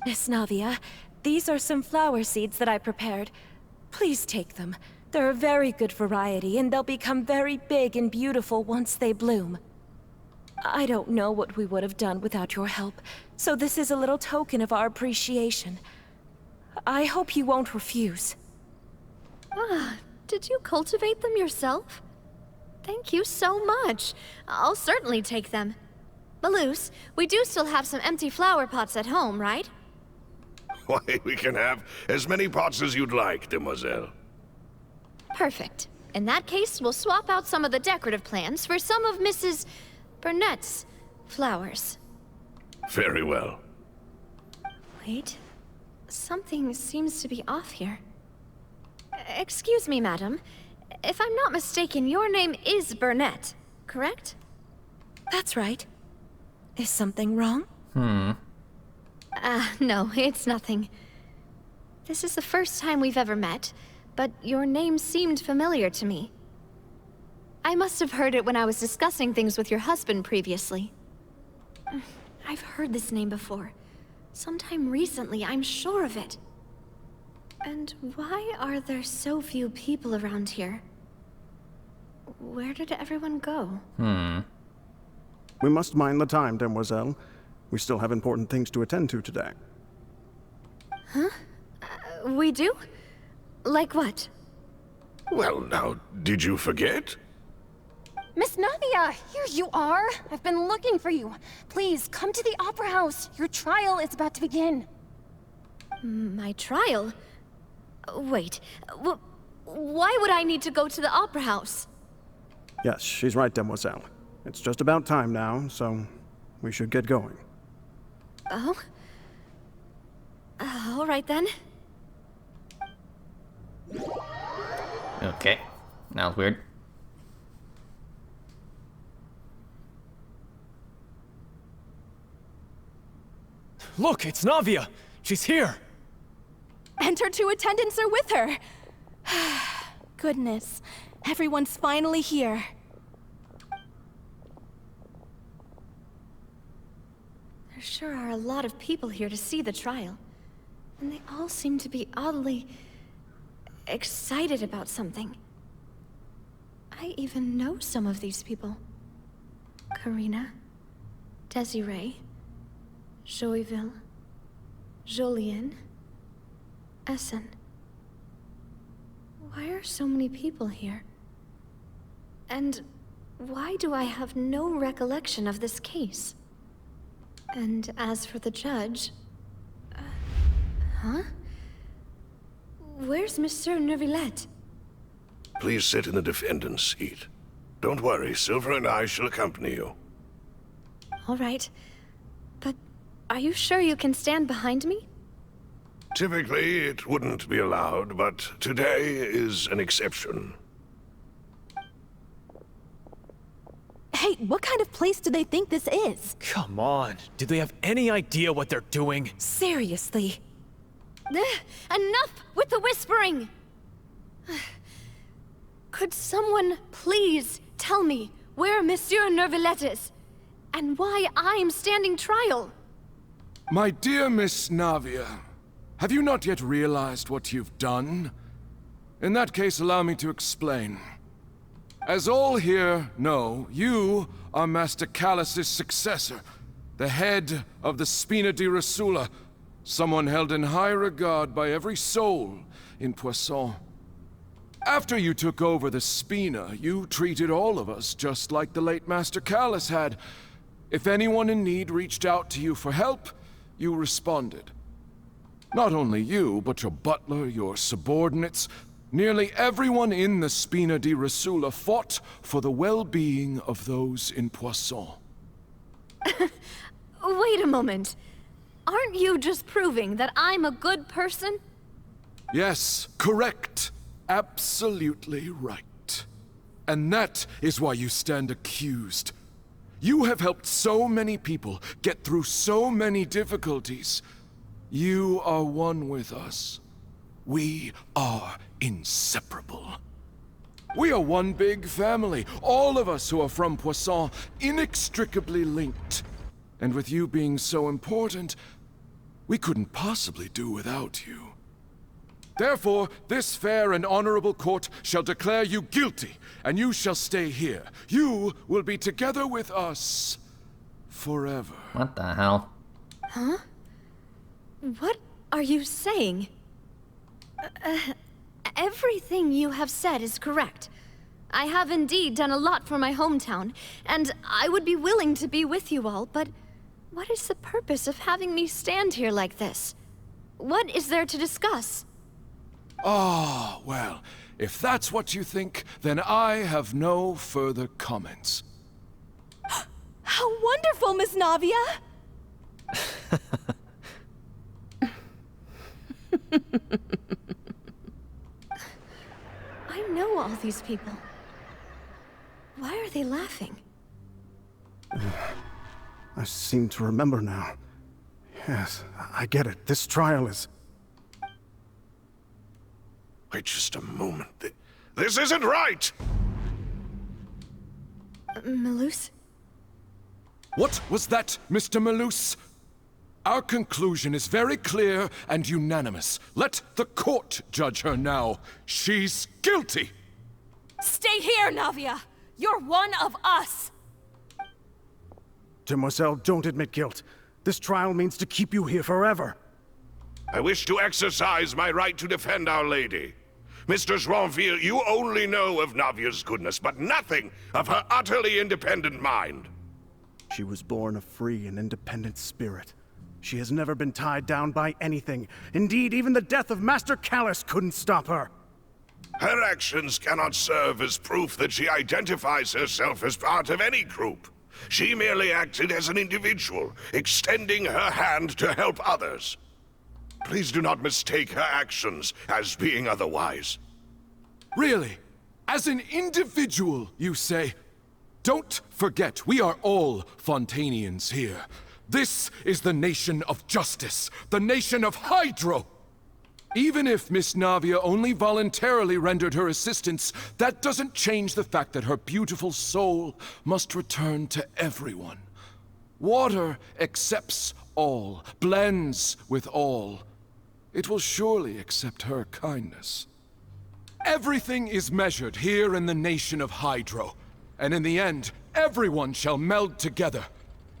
Miss Navia, these are some flower seeds that I prepared. Please take them. They're a very good variety, and they'll become very big and beautiful once they bloom. I don't know what we would have done without your help, so this is a little token of our appreciation. I hope you won't refuse. Ah, did you cultivate them yourself? Thank you so much. I'll certainly take them. Malus, we do still have some empty flower pots at home, right? Why, we can have as many pots as you'd like, demoiselle. Perfect. In that case, we'll swap out some of the decorative plants for some of Mrs. Burnett's flowers. Very well. Wait. Something seems to be off here. Excuse me, madam. If I'm not mistaken, your name is Burnett, correct? That's right. Is something wrong? No, it's nothing. This is the first time we've ever met, but your name seemed familiar to me. I must have heard it when I was discussing things with your husband previously. I've heard this name before. Sometime recently, I'm sure of it. And why are there so few people around here? Where did everyone go? We must mind the time, demoiselle. We still have important things to attend to today. Huh? We do? Like what? Well, now, did you forget? Miss Navia, here you are. I've been looking for you. Please, come to the Opera House. Your trial is about to begin. My trial? Wait, why would I need to go to the Opera House? Yes, she's right, demoiselle. It's just about time now, so we should get going. Oh? All right then. Okay. That was weird. Look, it's Navia! She's here! And her two attendants are with her. Goodness, everyone's finally here. There sure are a lot of people here to see the trial. And they all seem to be oddly excited about something. I even know some of these people. Karina, Desiree, Joyville, Jolien, Essen. Why are so many people here? And why do I have no recollection of this case? And as for the judge... huh? Where's Monsieur Neuvillette? Please sit in the defendant's seat. Don't worry, Silver and I shall accompany you. All right. But are you sure you can stand behind me? Typically, it wouldn't be allowed, but today is an exception. Hey, what kind of place do they think this is? Come on, do they have any idea what they're doing? Seriously. Enough with the whispering! Could someone please tell me where Monsieur Neuvillette is? And why I'm standing trial? My dear Miss Navia, have you not yet realized what you've done? In that case, allow me to explain. As all here know, you are Master Callus's successor, the head of the Spina di Rosula, someone held in high regard by every soul in Poisson. After you took over the Spina, you treated all of us just like the late Master Callus had. If anyone in need reached out to you for help, you responded. Not only you, but your butler, your subordinates, nearly everyone in the Spina di Rosula fought for the well-being of those in Poisson. Wait a moment. Aren't you just proving that I'm a good person? Yes, correct. Absolutely right. And that is why you stand accused. You have helped so many people get through so many difficulties. You are one with us. We are inseparable. We are one big family, all of us who are from Poisson, inextricably linked. And with you being so important, we couldn't possibly do without you. Therefore, this fair and honorable court shall declare you guilty, and you shall stay here. You will be together with us forever. What the hell? Huh? What are you saying? Everything you have said is correct. I have indeed done a lot for my hometown, and I would be willing to be with you all, but what is the purpose of having me stand here like this? What is there to discuss? Ah, well, if that's what you think, then I have no further comments. How wonderful, Miss Navia! I know all these people. Why are they laughing? I seem to remember now. Yes, I get it. This trial is... Wait just a moment. This isn't right! Malus? What was that, Mr. Malus? Our conclusion is very clear and unanimous. Let the court judge her now. She's guilty! Stay here, Navia! You're one of us! Demoiselle, don't admit guilt. This trial means to keep you here forever. I wish to exercise my right to defend Our Lady. Mr. Joinville, you only know of Navia's goodness, but nothing of her utterly independent mind. She was born a free and independent spirit. She has never been tied down by anything. Indeed, even the death of Master Callus couldn't stop her. Her actions cannot serve as proof that she identifies herself as part of any group. She merely acted as an individual, extending her hand to help others. Please do not mistake her actions as being otherwise. Really? As an individual, you say? Don't forget, we are all Fontanians here. This is the nation of justice, the nation of Hydro! Even if Miss Navia only voluntarily rendered her assistance, that doesn't change the fact that her beautiful soul must return to everyone. Water accepts all, blends with all. It will surely accept her kindness. Everything is measured here in the nation of Hydro, and in the end, everyone shall meld together.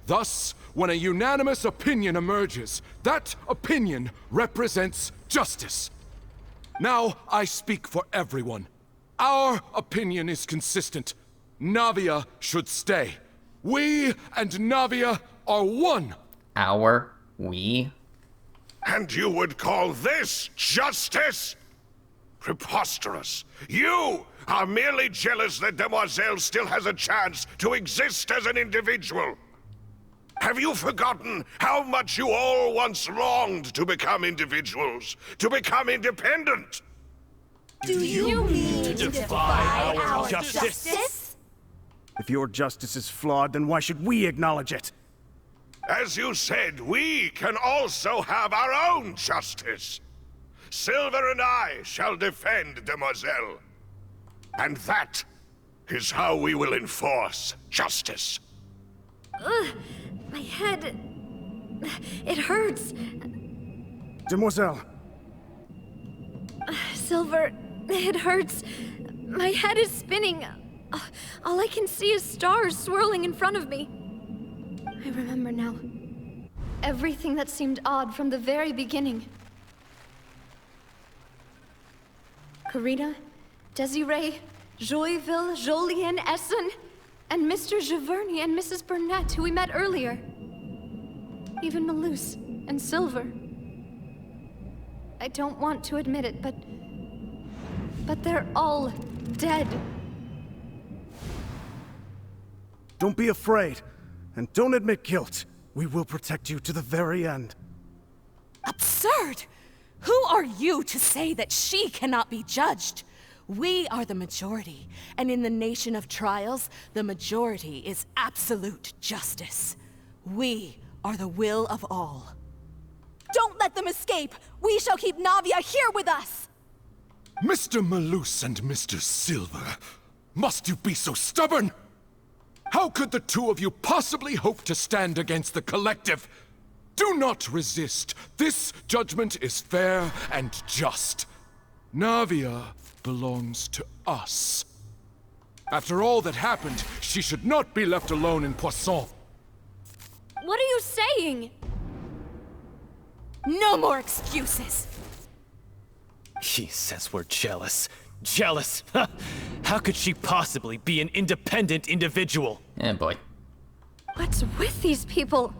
Thus, when a unanimous opinion emerges, that opinion represents justice. Now, I speak for everyone. Our opinion is consistent. Navia should stay. We and Navia are one. We? And you would call this justice? Preposterous. You are merely jealous that Demoiselle still has a chance to exist as an individual. Have you forgotten how much you all once longed to become individuals, to become independent? Do you mean to defy our justice? If your justice is flawed, then why should we acknowledge it? As you said, we can also have our own justice. Silver and I shall defend Demoiselle. And that is how we will enforce justice. Ugh, my head... it hurts. Demoiselle! Silver, it hurts. My head is spinning. All I can see is stars swirling in front of me. I remember now. Everything that seemed odd from the very beginning. Karina, Desiree, Joyville, Jolien, Essen, and Mr. Giverny and Mrs. Burnett, who we met earlier. Even Malus and Silver. I don't want to admit it, but they're all dead. Don't be afraid, and don't admit guilt. We will protect you to the very end. Absurd! Who are you to say that she cannot be judged? We are the majority, and in the nation of trials, the majority is absolute justice. We are the will of all. Don't let them escape! We shall keep Navia here with us! Mr. Malus and Mr. Silver, must you be so stubborn? How could the two of you possibly hope to stand against the collective? Do not resist. This judgment is fair and just. Navia belongs to us. After all that happened, she should not be left alone in Poisson. What are you saying? No more excuses! He says we're jealous. Jealous? How could she possibly be an independent individual? Yeah, boy. What's with these people?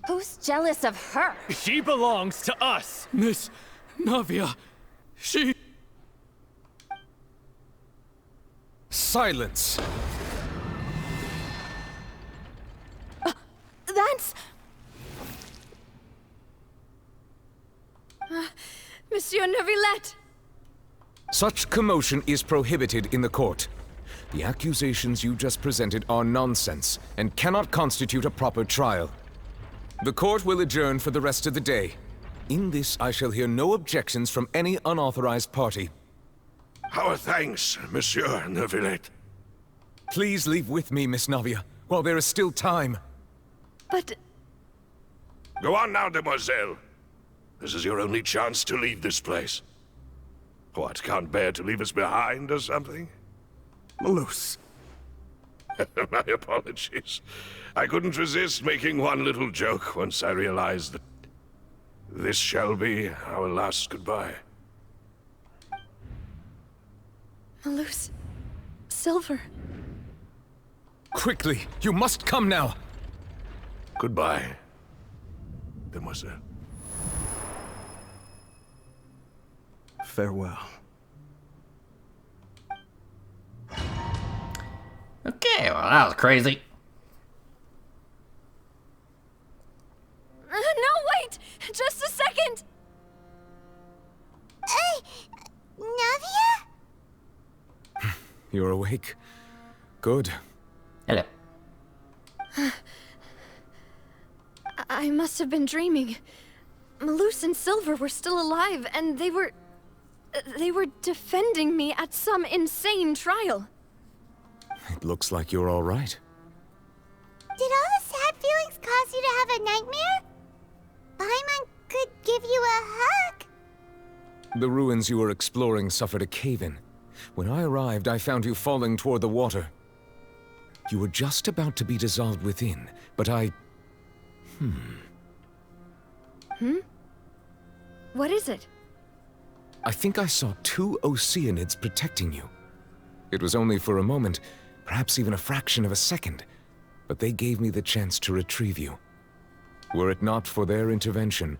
Who's jealous of her? She belongs to us! Miss Navia, she... Silence! That's... Monsieur Neuvillette! Such commotion is prohibited in the court. The accusations you just presented are nonsense and cannot constitute a proper trial. The court will adjourn for the rest of the day. In this, I shall hear no objections from any unauthorized party. Our thanks, Monsieur Neuvillette. Please leave with me, Miss Navia, while there is still time. But... Go on now, demoiselle. This is your only chance to leave this place. What, can't bear to leave us behind or something? Malus. My apologies. I couldn't resist making one little joke once I realized that this shall be our last goodbye. Malus... Silver... Quickly, you must come now! Goodbye, demoiselle. Farewell. Okay, well, that was crazy. No, wait! Just a second! Navia? You're awake. Good. Hello. I must have been dreaming. Malus and Silver were still alive, and they were defending me at some insane trial. It looks like you're all right. Did all the sad feelings cause you to have a nightmare? Paimon could give you a hug. The ruins you were exploring suffered a cave-in. When I arrived, I found you falling toward the water. You were just about to be dissolved within, but I... What is it? I think I saw two Oceanids protecting you. It was only for a moment, perhaps even a fraction of a second, but they gave me the chance to retrieve you. Were it not for their intervention,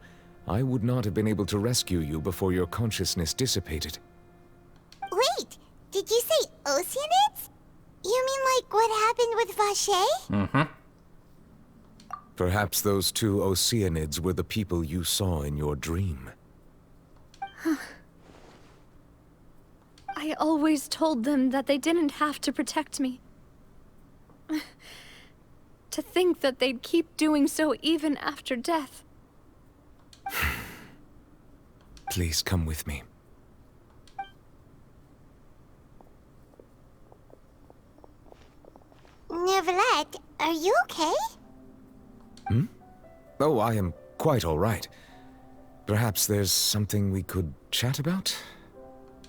I would not have been able to rescue you before your consciousness dissipated. Wait, did you say Oceanids? You mean like what happened with Vache? Mm-hmm. Perhaps those two Oceanids were the people you saw in your dream. I always told them that they didn't have to protect me. To think that they'd keep doing so even after death. Please come with me. Neuvillette, are you okay? Oh, I am quite all right. Perhaps there's something we could chat about?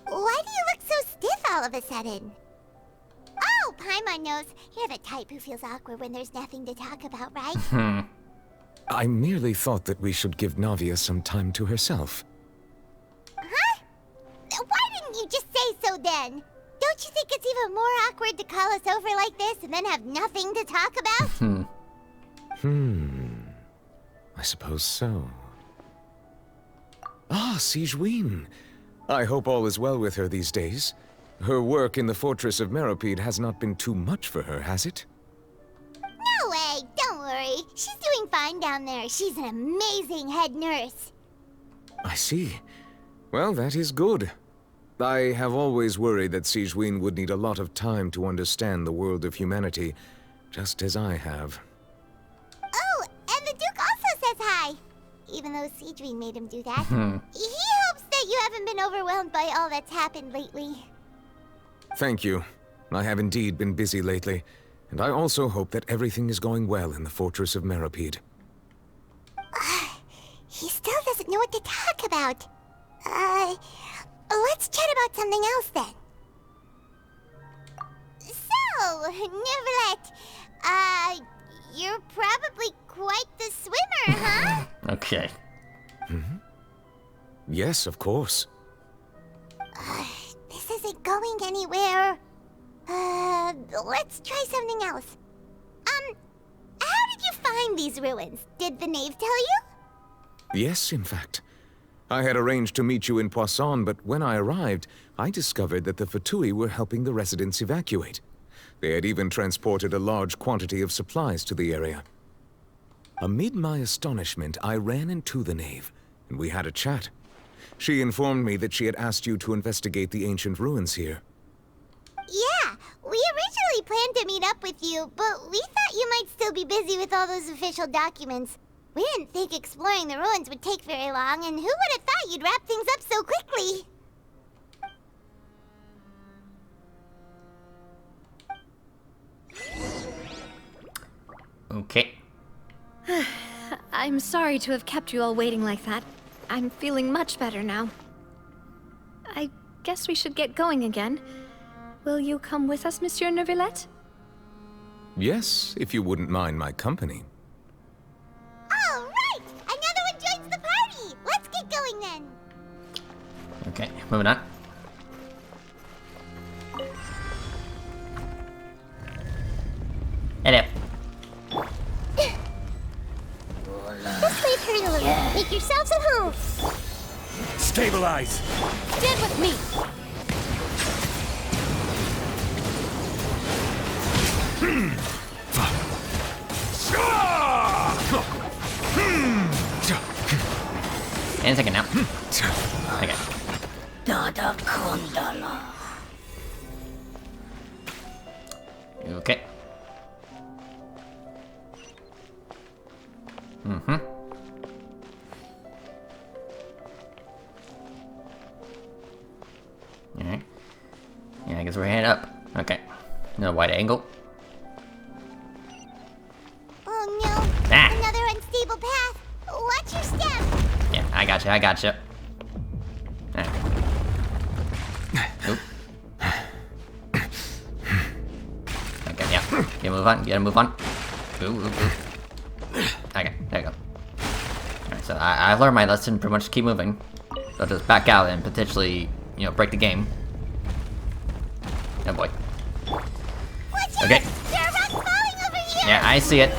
Why do you look so stiff all of a sudden? Oh, Paimon knows. You're the type who feels awkward when there's nothing to talk about, right? I merely thought that we should give Navia some time to herself. Huh? Why didn't you just say so then? Don't you think it's even more awkward to call us over like this and then have nothing to talk about? I suppose so. Ah, Sigewinne. I hope all is well with her these days. Her work in the Fortress of Meropide has not been too much for her, has it? No way, don't worry. She's doing fine down there. She's an amazing head nurse. I see. Well, that is good. I have always worried that Sigewinne would need a lot of time to understand the world of humanity, just as I have. Oh, and the Duke also says hi. Even though Sigewinne made him do that. He hopes that you haven't been overwhelmed by all that's happened lately. Thank you. I have indeed been busy lately, and I also hope that everything is going well in the Fortress of Meropide. He still doesn't know what to talk about. Let's chat about something else then. So, Neuvillette, you're probably quite the swimmer, huh? Okay. Yes, of course. This isn't going anywhere. Let's try something else. How did you find these ruins? Did the knave tell you? Yes, in fact. I had arranged to meet you in Poisson, but when I arrived, I discovered that the Fatui were helping the residents evacuate. They had even transported a large quantity of supplies to the area. Amid my astonishment, I ran into the knave, and we had a chat. She informed me that she had asked you to investigate the ancient ruins here. Yeah, we originally planned to meet up with you, but we thought you might still be busy with all those official documents. We didn't think exploring the ruins would take very long, and who would have thought you'd wrap things up so quickly? Okay. I'm sorry to have kept you all waiting like that. I'm feeling much better now. I guess we should get going again. Will you come with us, Monsieur Neuvillette? Yes, if you wouldn't mind my company. All right! Another one joins the party! Let's get going then! Okay, moving on. Hello. This way, Turtle. Make yourselves at home. Stabilize! Stand with me! And a second now. Okay. Okay. Alright. Yeah, I guess we're heading up. Okay. No wide angle. Oh no! Ah. Another unstable path! Watch your step! Yeah, I gotcha. Alright. Oop. Okay, yeah. Gotta move on. Ooh. Okay, there you go. Alright, so I learned my lesson, pretty much keep moving. So I'll just back out and potentially, break the game. Oh boy. Watch Okay. it! There are rocks falling over here! Yeah, I see it.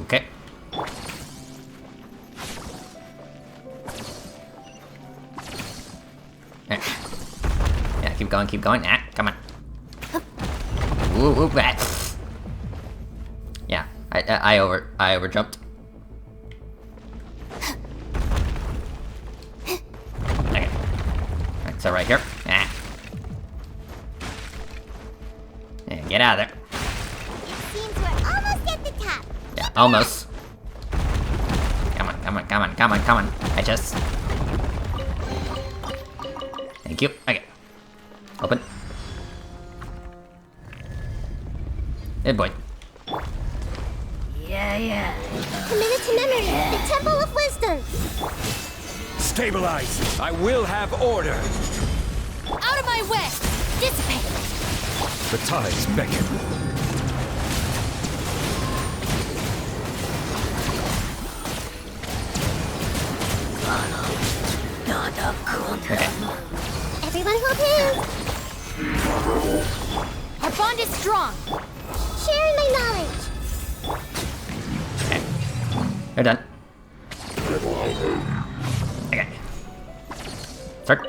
Okay. Yeah, keep going. Ah, come on. Ooh, ah. Yeah, I over jumped. Okay. Alright, so right here. Ah. Yeah, get out of there. It seems we're almost at the top. Yeah, almost. Come on. I just. Thank you. Okay. Open. Good boy. Committed to memory, the Temple of Wisdom. Stabilize! I will have order! Out of my way! Dissipate! The tides beckon. Okay. Everyone hold hands! Our bond is strong! Sharing my knowledge! They're done. Okay. Start.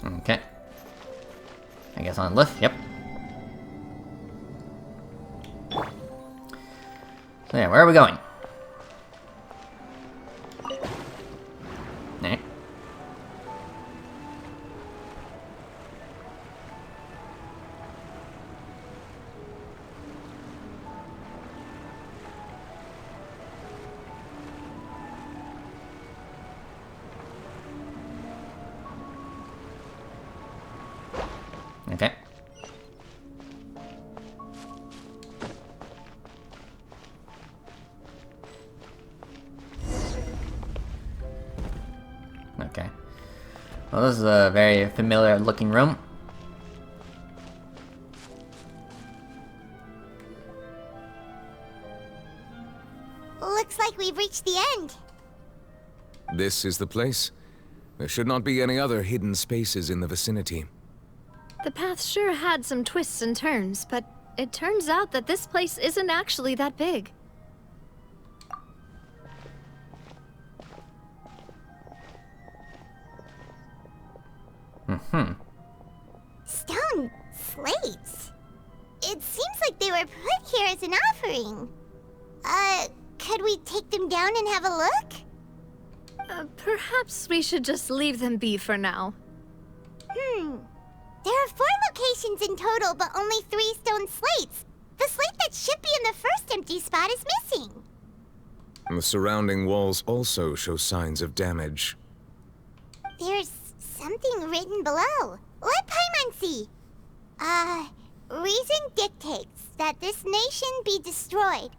Okay. I guess on lift, yep. So yeah, where are we going? Nah. Okay. Okay. Well, this is a very familiar looking room. Looks like we've reached the end. This is the place. There should not be any other hidden spaces in the vicinity. The path sure had some twists and turns, but it turns out that this place isn't actually that big. Stone slates. It seems like they were put here as an offering. Could we take them down and have a look? Perhaps we should just leave them be for now. There are 4 locations in total, but only 3 stone slates. The slate that should be in the first empty spot is missing. The surrounding walls also show signs of damage. There's something written below. Let Paimon see. Reason dictates that this nation be destroyed.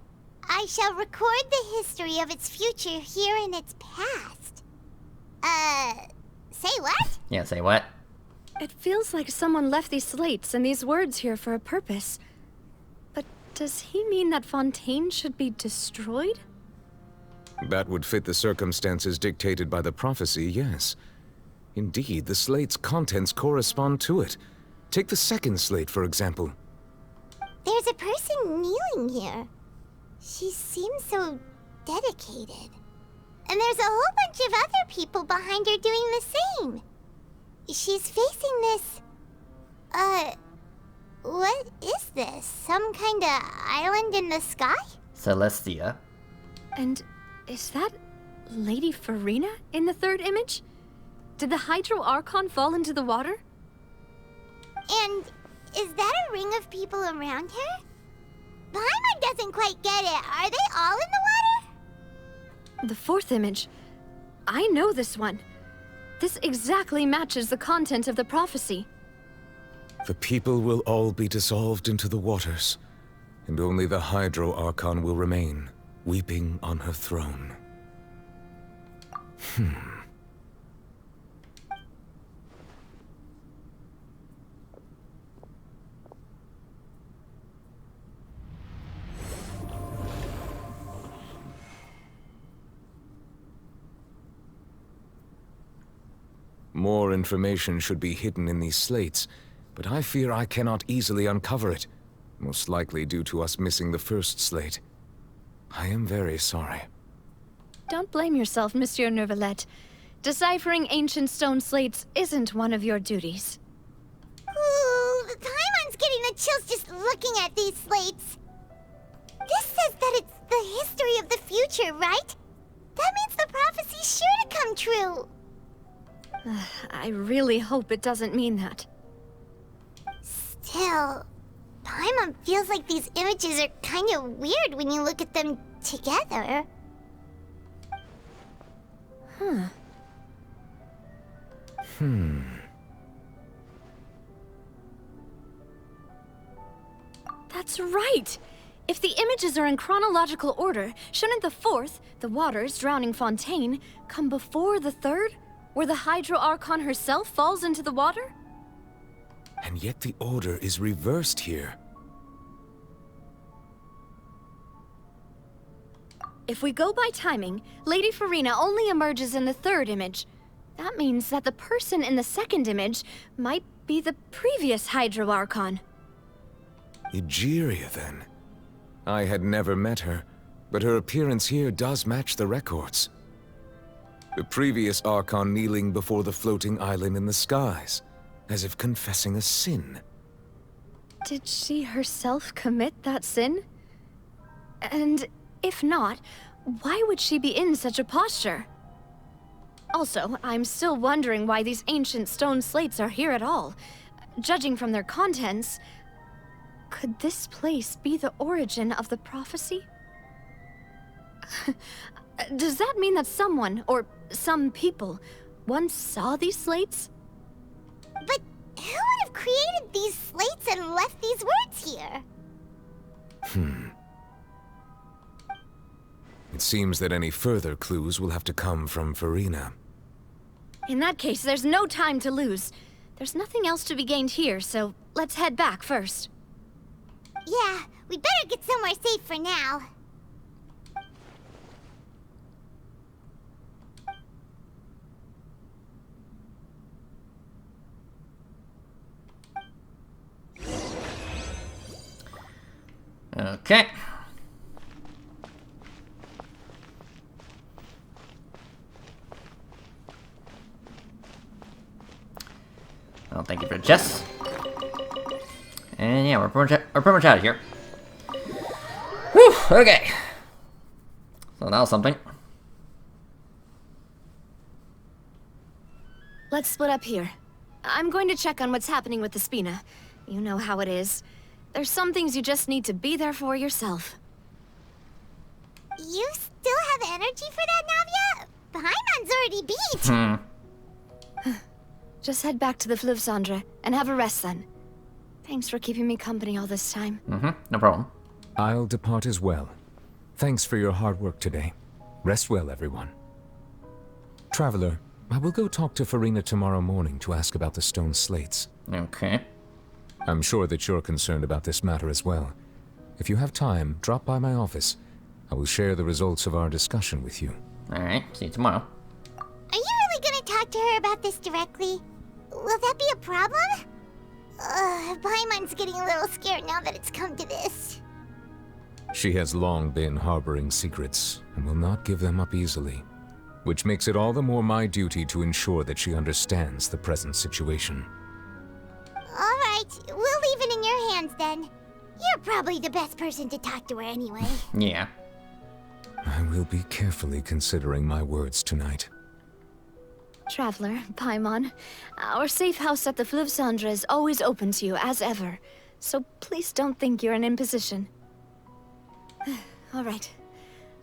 I shall record the history of its future here in its past. Say what? Yeah, say what? It feels like someone left these slates and these words here for a purpose. But does he mean that Fontaine should be destroyed? That would fit the circumstances dictated by the prophecy, yes. Indeed, the slate's contents correspond to it. Take the second slate, for example. There's a person kneeling here. She seems so dedicated. And there's a whole bunch of other people behind her doing the same. She's facing this... what is this? Some kind of island in the sky? Celestia. And is that Lady Farina in the third image? Did the Hydro Archon fall into the water? And is that a ring of people around her? Paimon doesn't quite get it. Are they all in the water? The fourth image. I know this one. This exactly matches the content of the prophecy. The people will all be dissolved into the waters, and only the Hydro Archon will remain, weeping on her throne. More information should be hidden in these slates, but I fear I cannot easily uncover it, most likely due to us missing the first slate. I am very sorry. Don't blame yourself, Monsieur Neuvillette. Deciphering ancient stone slates isn't one of your duties. Ooh, Paimon's getting the chills just looking at these slates. This says that it's the history of the future, right? That means the prophecy's sure to come true. I really hope it doesn't mean that. Still, Paimon feels like these images are kind of weird when you look at them together. That's right! If the images are in chronological order, shouldn't the fourth, the waters drowning Fontaine, come before the third, where the Hydro Archon herself falls into the water? And yet the order is reversed here. If we go by timing, Lady Farina only emerges in the third image. That means that the person in the second image might be the previous Hydro Archon. Egeria, then. I had never met her, but her appearance here does match the records. The previous Archon kneeling before the floating island in the skies, as if confessing a sin. Did she herself commit that sin? And if not, why would she be in such a posture? Also, I'm still wondering why these ancient stone slates are here at all. Judging from their contents, could this place be the origin of the prophecy? Does that mean that someone, or some people, once saw these slates? But who would have created these slates and left these words here? It seems that any further clues will have to come from Farina. In that case, there's no time to lose. There's nothing else to be gained here, so let's head back first. Yeah, we better get somewhere safe for now. Okay. Well, thank you for the chest. And yeah, we're pretty much out of here. Whew, okay. So that was something. Let's split up here. I'm going to check on what's happening with the Spina. You know how it is. There's some things you just need to be there for yourself. You still have energy for that, Navia? Paimon's already beat. Just head back to the Fleuve Cendre and have a rest then. Thanks for keeping me company all this time. No problem. I'll depart as well. Thanks for your hard work today. Rest well, everyone. Traveler, I will go talk to Farina tomorrow morning to ask about the stone slates. Okay. I'm sure that you're concerned about this matter as well. If you have time, drop by my office. I will share the results of our discussion with you. Alright, see you tomorrow. Are you really gonna talk to her about this directly? Will that be a problem? Paimon's getting a little scared now that it's come to this. She has long been harboring secrets, and will not give them up easily. Which makes it all the more my duty to ensure that she understands the present situation. Alright, we'll leave it in your hands then. You're probably the best person to talk to her anyway. Yeah. I will be carefully considering my words tonight. Traveler, Paimon, our safe house at the Fleuve Cendre is always open to you as ever, so please don't think you're an imposition. All right,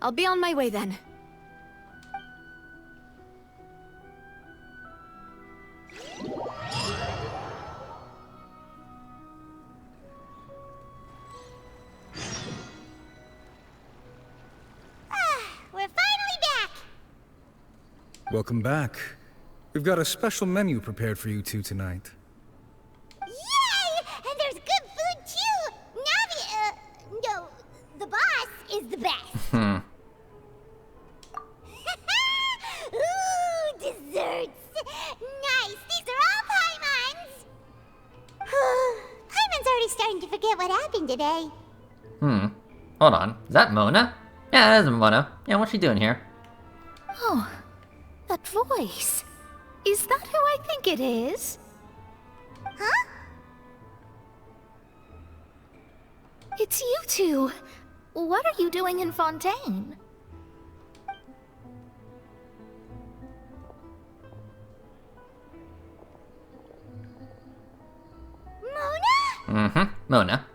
I'll be on my way then. We're finally back! Welcome back. We've got a special menu prepared for you two tonight. Yay! And there's good food too! Navi, no, the boss is the best. Ooh, desserts! Nice! These are all Paimon's! Paimon's already starting to forget what happened today. Hold on. Is that Mona? Yeah, that is Mona. Yeah, what's she doing here? Oh, that voice. Is that who I think it is? Huh? It's you two. What are you doing in Fontaine? Mona? Mona.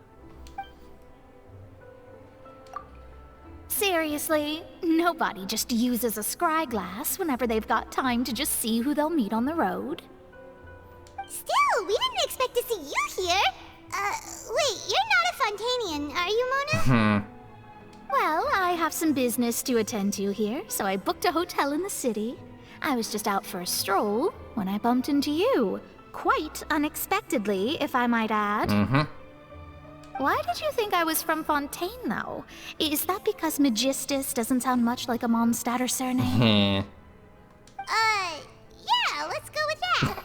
Seriously, nobody just uses a scry glass whenever they've got time to just see who they'll meet on the road. expect to see you here. Wait, you're not a Fontanian, are you, Mona? Well, I have some business to attend to here, so I booked a hotel in the city. I was just out for a stroll when I bumped into you. Quite unexpectedly, if I might add. Why did you think I was from Fontaine, though? Is that because Magistus doesn't sound much like a Mondstadter surname? Yeah, let's go with that.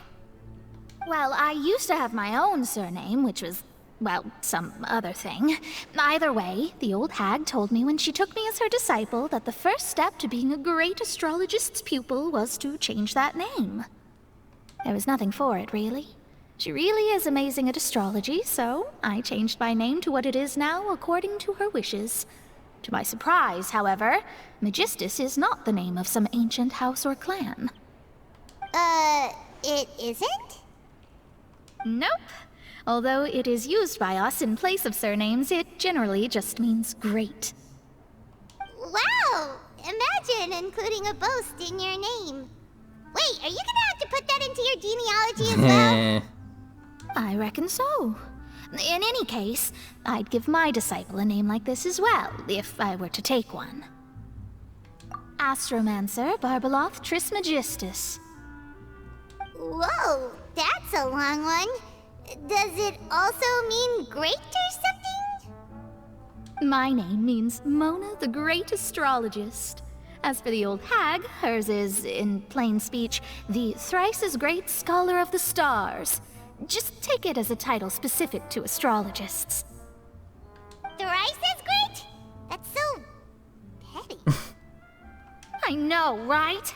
Well, I used to have my own surname, which was, well, some other thing. Either way, the old hag told me when she took me as her disciple that the first step to being a great astrologist's pupil was to change that name. There was nothing for it, really. She really is amazing at astrology, so I changed my name to what it is now according to her wishes. To my surprise, however, Magistus is not the name of some ancient house or clan. It isn't? Nope. Although it is used by us in place of surnames, it generally just means great. Wow! Imagine including a boast in your name. Wait, are you gonna have to put that into your genealogy as well? I reckon so. In any case, I'd give my disciple a name like this as well, if I were to take one. Astromancer Barbeloth Trismegistus. Whoa, that's a long one. Does it also mean great or something? My name means Mona the Great Astrologist. As for the old hag, hers is, in plain speech, the thrice-as-great Scholar of the Stars. Just take it as a title specific to astrologists. Thrice as great? That's so petty. I know, right?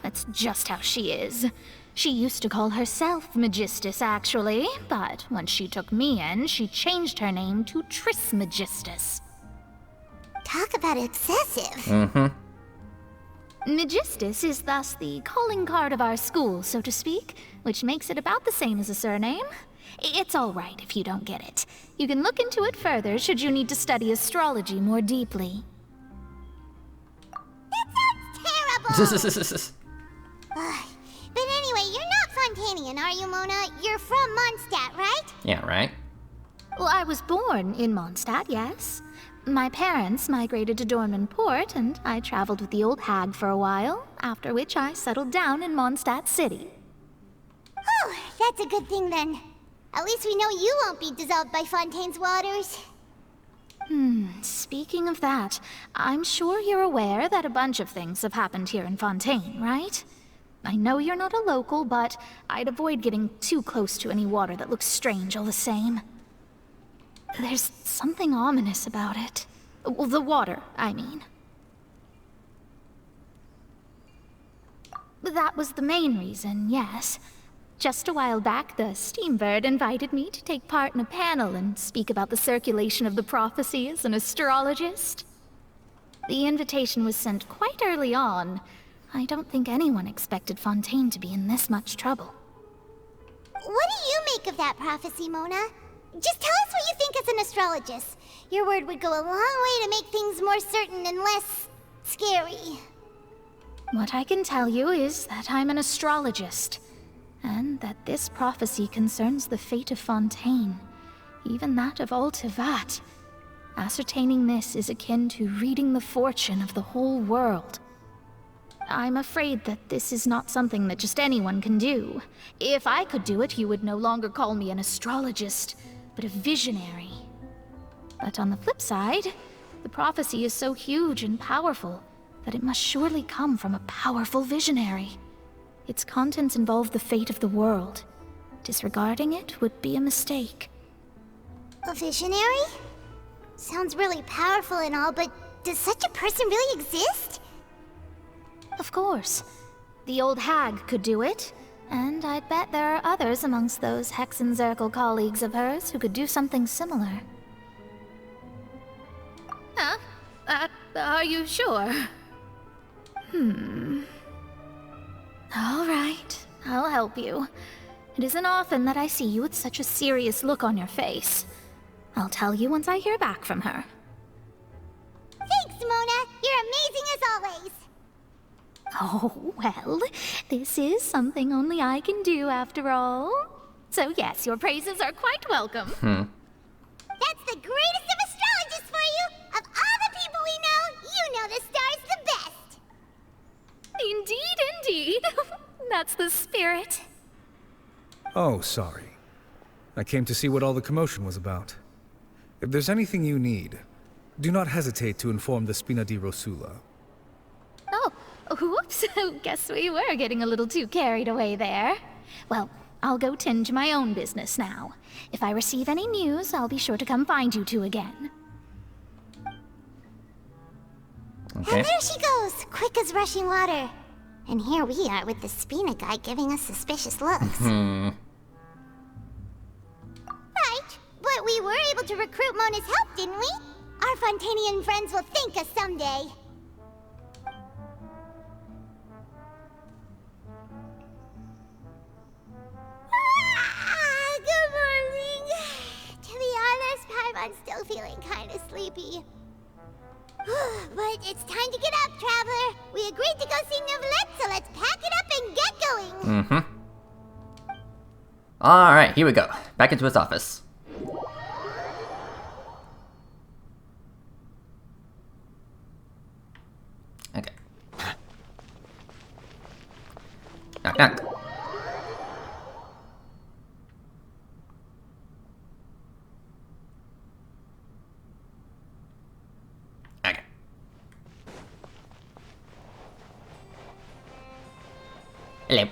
That's just how she is. She used to call herself Magistus, actually, but once she took me in, she changed her name to Trismegistus. Talk about excessive. Magistus is thus the calling card of our school, so to speak, which makes it about the same as a surname. It's all right if you don't get it. You can look into it further should you need to study astrology more deeply. That sounds terrible! But anyway, you're not Fontanian, are you, Mona? You're from Mondstadt, right? Yeah, right. Well, I was born in Mondstadt, yes. My parents migrated to Dornman Port, and I traveled with the old hag for a while, after which I settled down in Mondstadt City. Oh, that's a good thing then. At least we know you won't be dissolved by Fontaine's waters. Speaking of that, I'm sure you're aware that a bunch of things have happened here in Fontaine, right? I know you're not a local, but I'd avoid getting too close to any water that looks strange all the same. There's something ominous about it. Well, the water, I mean. That was the main reason, yes. Just a while back, the Steambird invited me to take part in a panel and speak about the circulation of the prophecy as an astrologist. The invitation was sent quite early on. I don't think anyone expected Fontaine to be in this much trouble. What do you make of that prophecy, Mona? Just tell us what you think as an astrologist. Your word would go a long way to make things more certain and less scary. What I can tell you is that I'm an astrologist, and that this prophecy concerns the fate of Fontaine, even that of Altivat. Ascertaining this is akin to reading the fortune of the whole world. I'm afraid that this is not something that just anyone can do. If I could do it, you would no longer call me an astrologist, but a visionary. But on the flip side, the prophecy is so huge and powerful that it must surely come from a powerful visionary. Its contents involve the fate of the world. Disregarding it would be a mistake. A visionary? Sounds really powerful and all, but does such a person really exist? Of course. The old hag could do it, and I'd bet there are others amongst those Hexenzirkel colleagues of hers who could do something similar. Huh? Are you sure? All right, I'll help you. It isn't often that I see you with such a serious look on your face. I'll tell you once I hear back from her. Thanks, Mona! You're amazing as always! Oh, well, this is something only I can do after all. So yes, your praises are quite welcome. That's the greatest of astrologists for you! Of all the people we know, you know the star's the best! Indeed, indeed. That's the spirit. Oh, sorry. I came to see what all the commotion was about. If there's anything you need, do not hesitate to inform the Spina di Rosula. Oh, whoops. Guess we were getting a little too carried away there. Well, I'll go tend to my own business now. If I receive any news, I'll be sure to come find you two again. Okay. And there she goes, quick as rushing water. And here we are with the Spina guy giving us suspicious looks. Right, but we were able to recruit Mona's help, didn't we? Our Fontanian friends will thank us someday. Good morning. To be honest, I'm still feeling kind of sleepy. But it's time to get up, Traveler. We agreed to go see Neuvillette, so let's pack it up and get going. Alright, here we go. Back into his office. Okay. Knock, knock. Okay. Hello.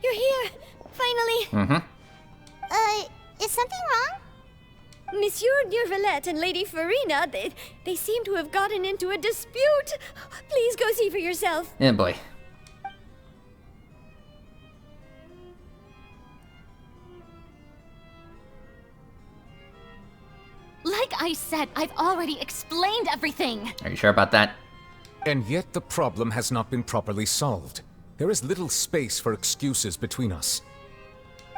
You're here! Finally! Is something wrong? Monsieur Neuvillette and Lady Farina, they seem to have gotten into a dispute. Please go see for yourself. Yeah, boy. Like I said, I've already explained everything. Are you sure about that? And yet the problem has not been properly solved. There is little space for excuses between us.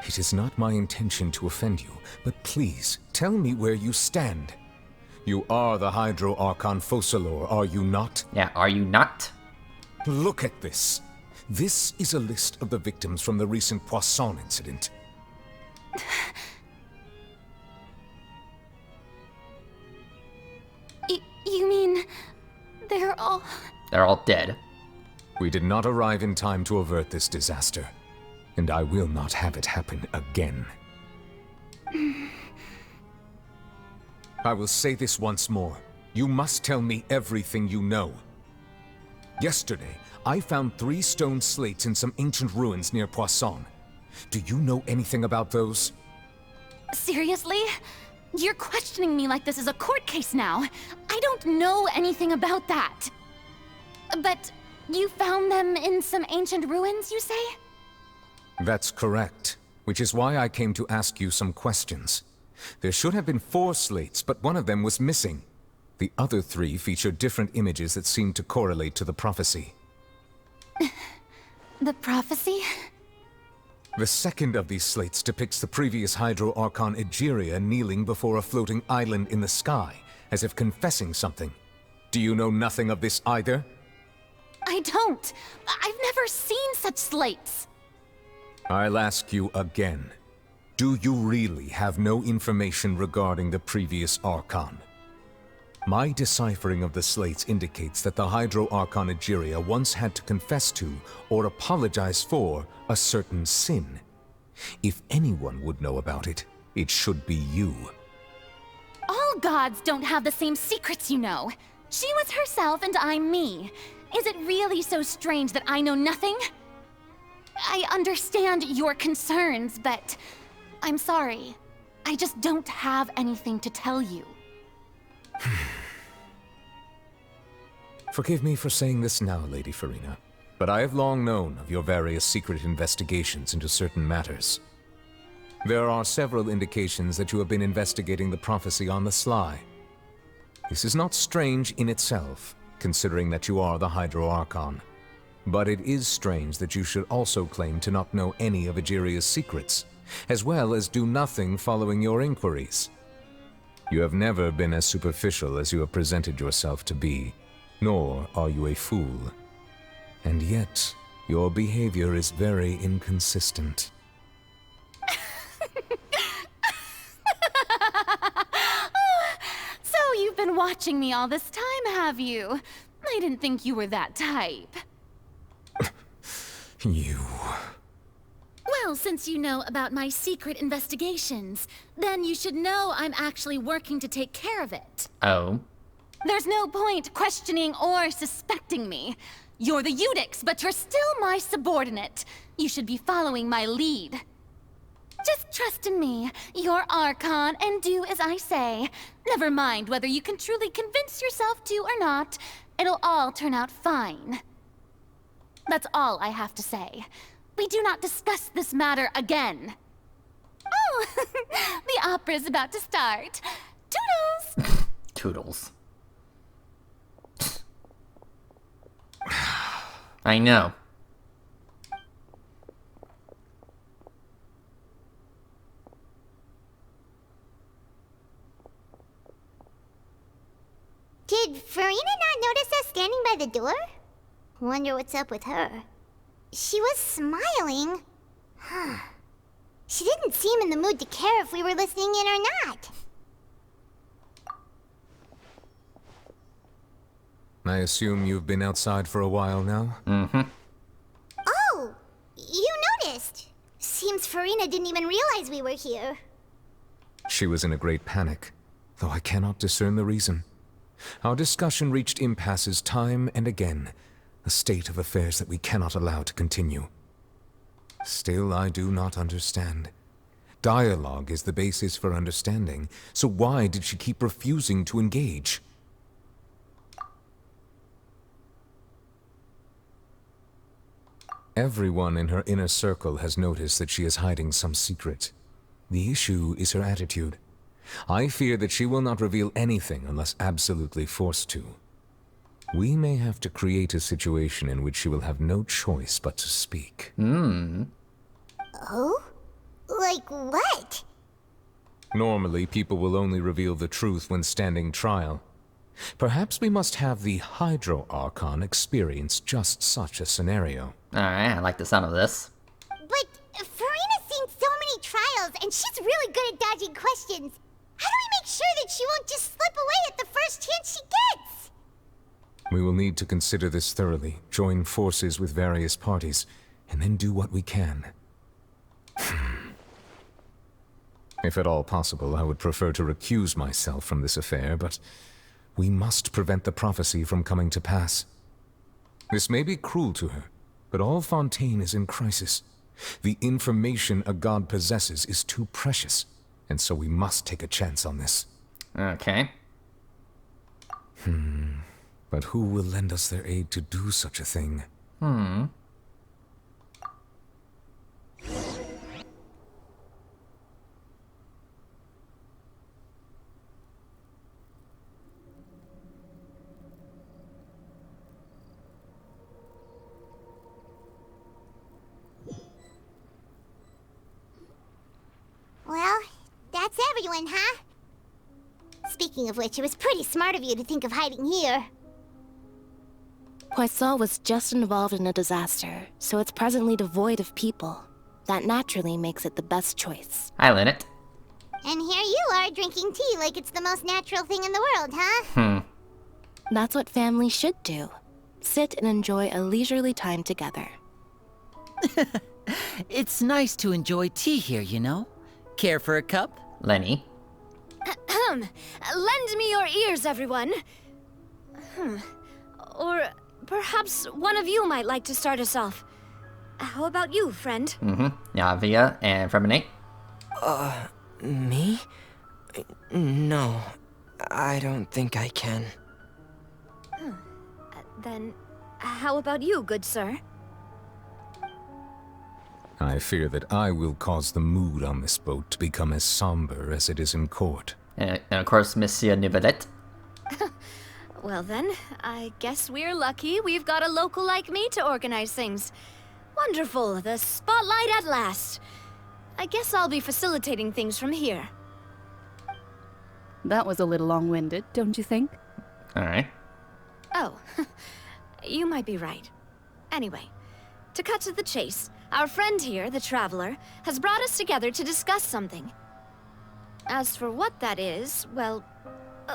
It is not my intention to offend you, but please, tell me where you stand. You are the Hydro Archon Focalor, are you not? Yeah, are you not? Look at this. This is a list of the victims from the recent Poisson incident. You mean... they're all... They're all dead. We did not arrive in time to avert this disaster, and I will not have it happen again. I will say this once more. You must tell me everything you know. Yesterday, I found 3 stone slates in some ancient ruins near Poisson. Do you know anything about those? Seriously? You're questioning me like this is a court case now. I don't know anything about that. But you found them in some ancient ruins, you say? That's correct, which is why I came to ask you some questions. There should have been 4 slates, but one of them was missing. The other 3 featured different images that seemed to correlate to the prophecy. The prophecy? The second of these slates depicts the previous Hydro Archon Egeria kneeling before a floating island in the sky, as if confessing something. Do you know nothing of this either? I don't. I've never seen such slates. I'll ask you again. Do you really have no information regarding the previous Archon? My deciphering of the slates indicates that the Hydro Archon Egeria once had to confess to, or apologize for, a certain sin. If anyone would know about it, it should be you. All gods don't have the same secrets, you know. She was herself and I'm me. Is it really so strange that I know nothing? I understand your concerns, but I'm sorry. I just don't have anything to tell you. Forgive me for saying this now, Lady Farina, but I have long known of your various secret investigations into certain matters. There are several indications that you have been investigating the prophecy on the sly. This is not strange in itself, considering that you are the Hydro Archon. But it is strange that you should also claim to not know any of Egeria's secrets, as well as do nothing following your inquiries. You have never been as superficial as you have presented yourself to be, nor are you a fool. And yet, your behavior is very inconsistent. So you've been watching me all this time, have you? I didn't think you were that type. You... Well, since you know about my secret investigations, then you should know I'm actually working to take care of it. Oh. There's no point questioning or suspecting me. You're the Eudix, but you're still my subordinate. You should be following my lead. Just trust in me, your Archon, and do as I say. Never mind whether you can truly convince yourself to or not. It'll all turn out fine. That's all I have to say. We do not discuss this matter again. Oh, the opera's about to start. Toodles! Toodles. I know. Did Farina not notice us standing by the door? Wonder what's up with her. She was smiling. Huh. She didn't seem in the mood to care if we were listening in or not. I assume you've been outside for a while now? Mm-hmm. Oh, you noticed. Seems Farina didn't even realize we were here. She was in a great panic, though I cannot discern the reason. Our discussion reached impasses time and again, a state of affairs that we cannot allow to continue. Still, I do not understand. Dialogue is the basis for understanding, so why did she keep refusing to engage? Everyone in her inner circle has noticed that she is hiding some secret. The issue is her attitude. I fear that she will not reveal anything unless absolutely forced to. We may have to create a situation in which she will have no choice but to speak. Oh? Like what? Normally, people will only reveal the truth when standing trial. Perhaps we must have the Hydro Archon experience just such a scenario. Alright, I like the sound of this. But Farina's seen so many trials, and she's really good at dodging questions. How do we make sure that she won't just slip away at the first chance she gets? We will need to consider this thoroughly, join forces with various parties, and then do what we can. If at all possible, I would prefer to recuse myself from this affair, but we must prevent the prophecy from coming to pass. This may be cruel to her, but all Fontaine is in crisis. The information a god possesses is too precious, and so we must take a chance on this. Okay. But who will lend us their aid to do such a thing? Well, that's everyone, huh? Speaking of which, it was pretty smart of you to think of hiding here. Poisson was just involved in a disaster, so it's presently devoid of people. That naturally makes it the best choice. Hi, Lynette. And here you are drinking tea like it's the most natural thing in the world, huh? That's what families should do. Sit and enjoy a leisurely time together. It's nice to enjoy tea here, you know? Care for a cup? Lenny. Lend me your ears, everyone. Or perhaps one of you might like to start us off. How about you, friend? Navia and Freminate. Me? No, I don't think I can. Then, how about you, good sir? I fear that I will cause the mood on this boat to become as somber as it is in court. And of course, Monsieur Nivelet. Well then, I guess we're lucky we've got a local like me to organize things. Wonderful, the spotlight at last. I guess I'll be facilitating things from here. That was a little long-winded, don't you think? Alright. Oh, you might be right. Anyway, to cut to the chase, our friend here, the Traveler, has brought us together to discuss something. As for what that is, well,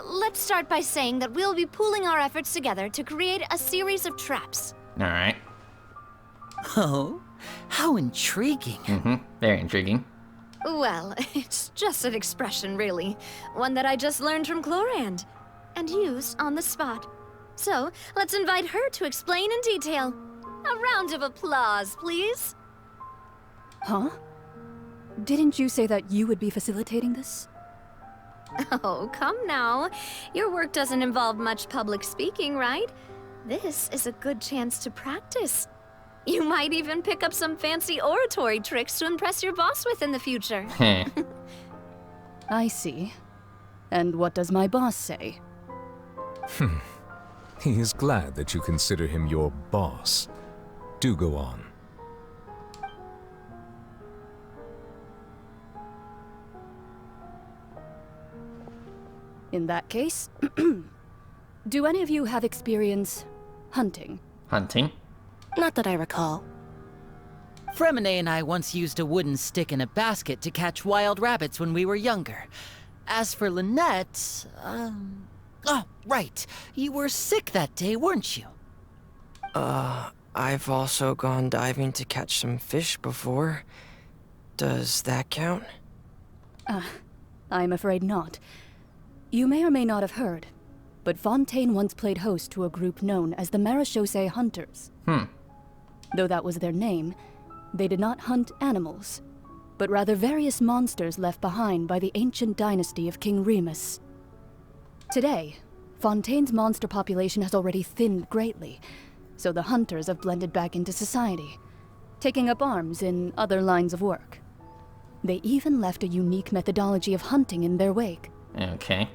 let's start by saying that we'll be pooling our efforts together to create a series of traps. Alright. Oh, how intriguing. Very intriguing. Well, it's just an expression, really. One that I just learned from Chlorand, and used on the spot. So, let's invite her to explain in detail. A round of applause, please. Huh? Didn't you say that you would be facilitating this? Oh, come now. Your work doesn't involve much public speaking, right? This is a good chance to practice. You might even pick up some fancy oratory tricks to impress your boss with in the future. I see. And what does my boss say? He is glad that you consider him your boss. Do go on. In that case, do any of you have experience hunting? Hunting? Not that I recall. Fremine and I once used a wooden stick in a basket to catch wild rabbits when we were younger. As for Lynette, oh, right. You were sick that day, weren't you? I've also gone diving to catch some fish before. Does that count? I'm afraid not. You may or may not have heard, but Fontaine once played host to a group known as the Marechaussee Hunters. Though that was their name, they did not hunt animals, but rather various monsters left behind by the ancient dynasty of King Remus. Today, Fontaine's monster population has already thinned greatly, so the hunters have blended back into society, taking up arms in other lines of work. They even left a unique methodology of hunting in their wake. Okay.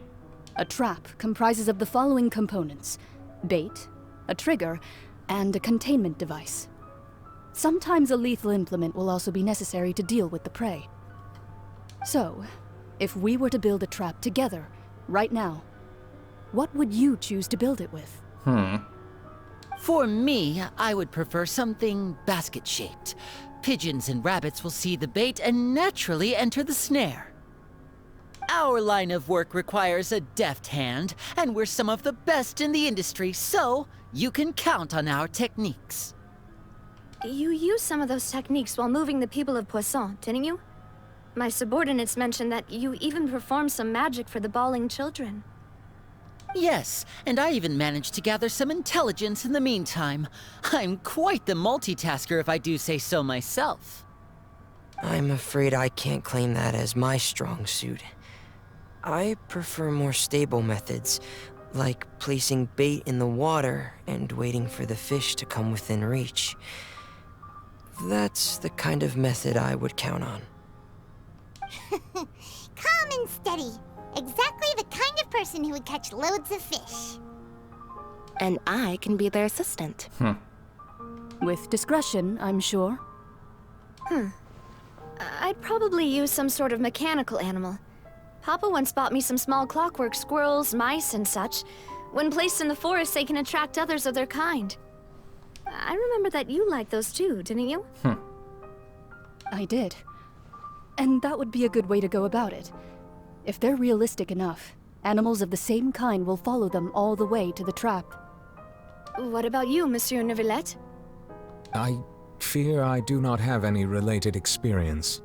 A trap comprises of the following components: bait, a trigger, and a containment device. Sometimes a lethal implement will also be necessary to deal with the prey. So, if we were to build a trap together, right now, what would you choose to build it with? For me, I would prefer something basket-shaped. Pigeons and rabbits will see the bait and naturally enter the snare. Our line of work requires a deft hand, and we're some of the best in the industry, so you can count on our techniques. You used some of those techniques while moving the people of Poisson, didn't you? My subordinates mentioned that you even performed some magic for the bawling children. Yes, and I even managed to gather some intelligence in the meantime. I'm quite the multitasker if I do say so myself. I'm afraid I can't claim that as my strong suit. I prefer more stable methods, like placing bait in the water and waiting for the fish to come within reach. That's the kind of method I would count on. Calm and steady. Exactly the kind of person who would catch loads of fish. And I can be their assistant. With discretion, I'm sure. I'd probably use some sort of mechanical animal. Papa once bought me some small clockwork squirrels, mice, and such. When placed in the forest, they can attract others of their kind. I remember that you liked those too, didn't you? I did. And that would be a good way to go about it. If they're realistic enough, animals of the same kind will follow them all the way to the trap. What about you, Monsieur Neuvillette? I fear I do not have any related experience.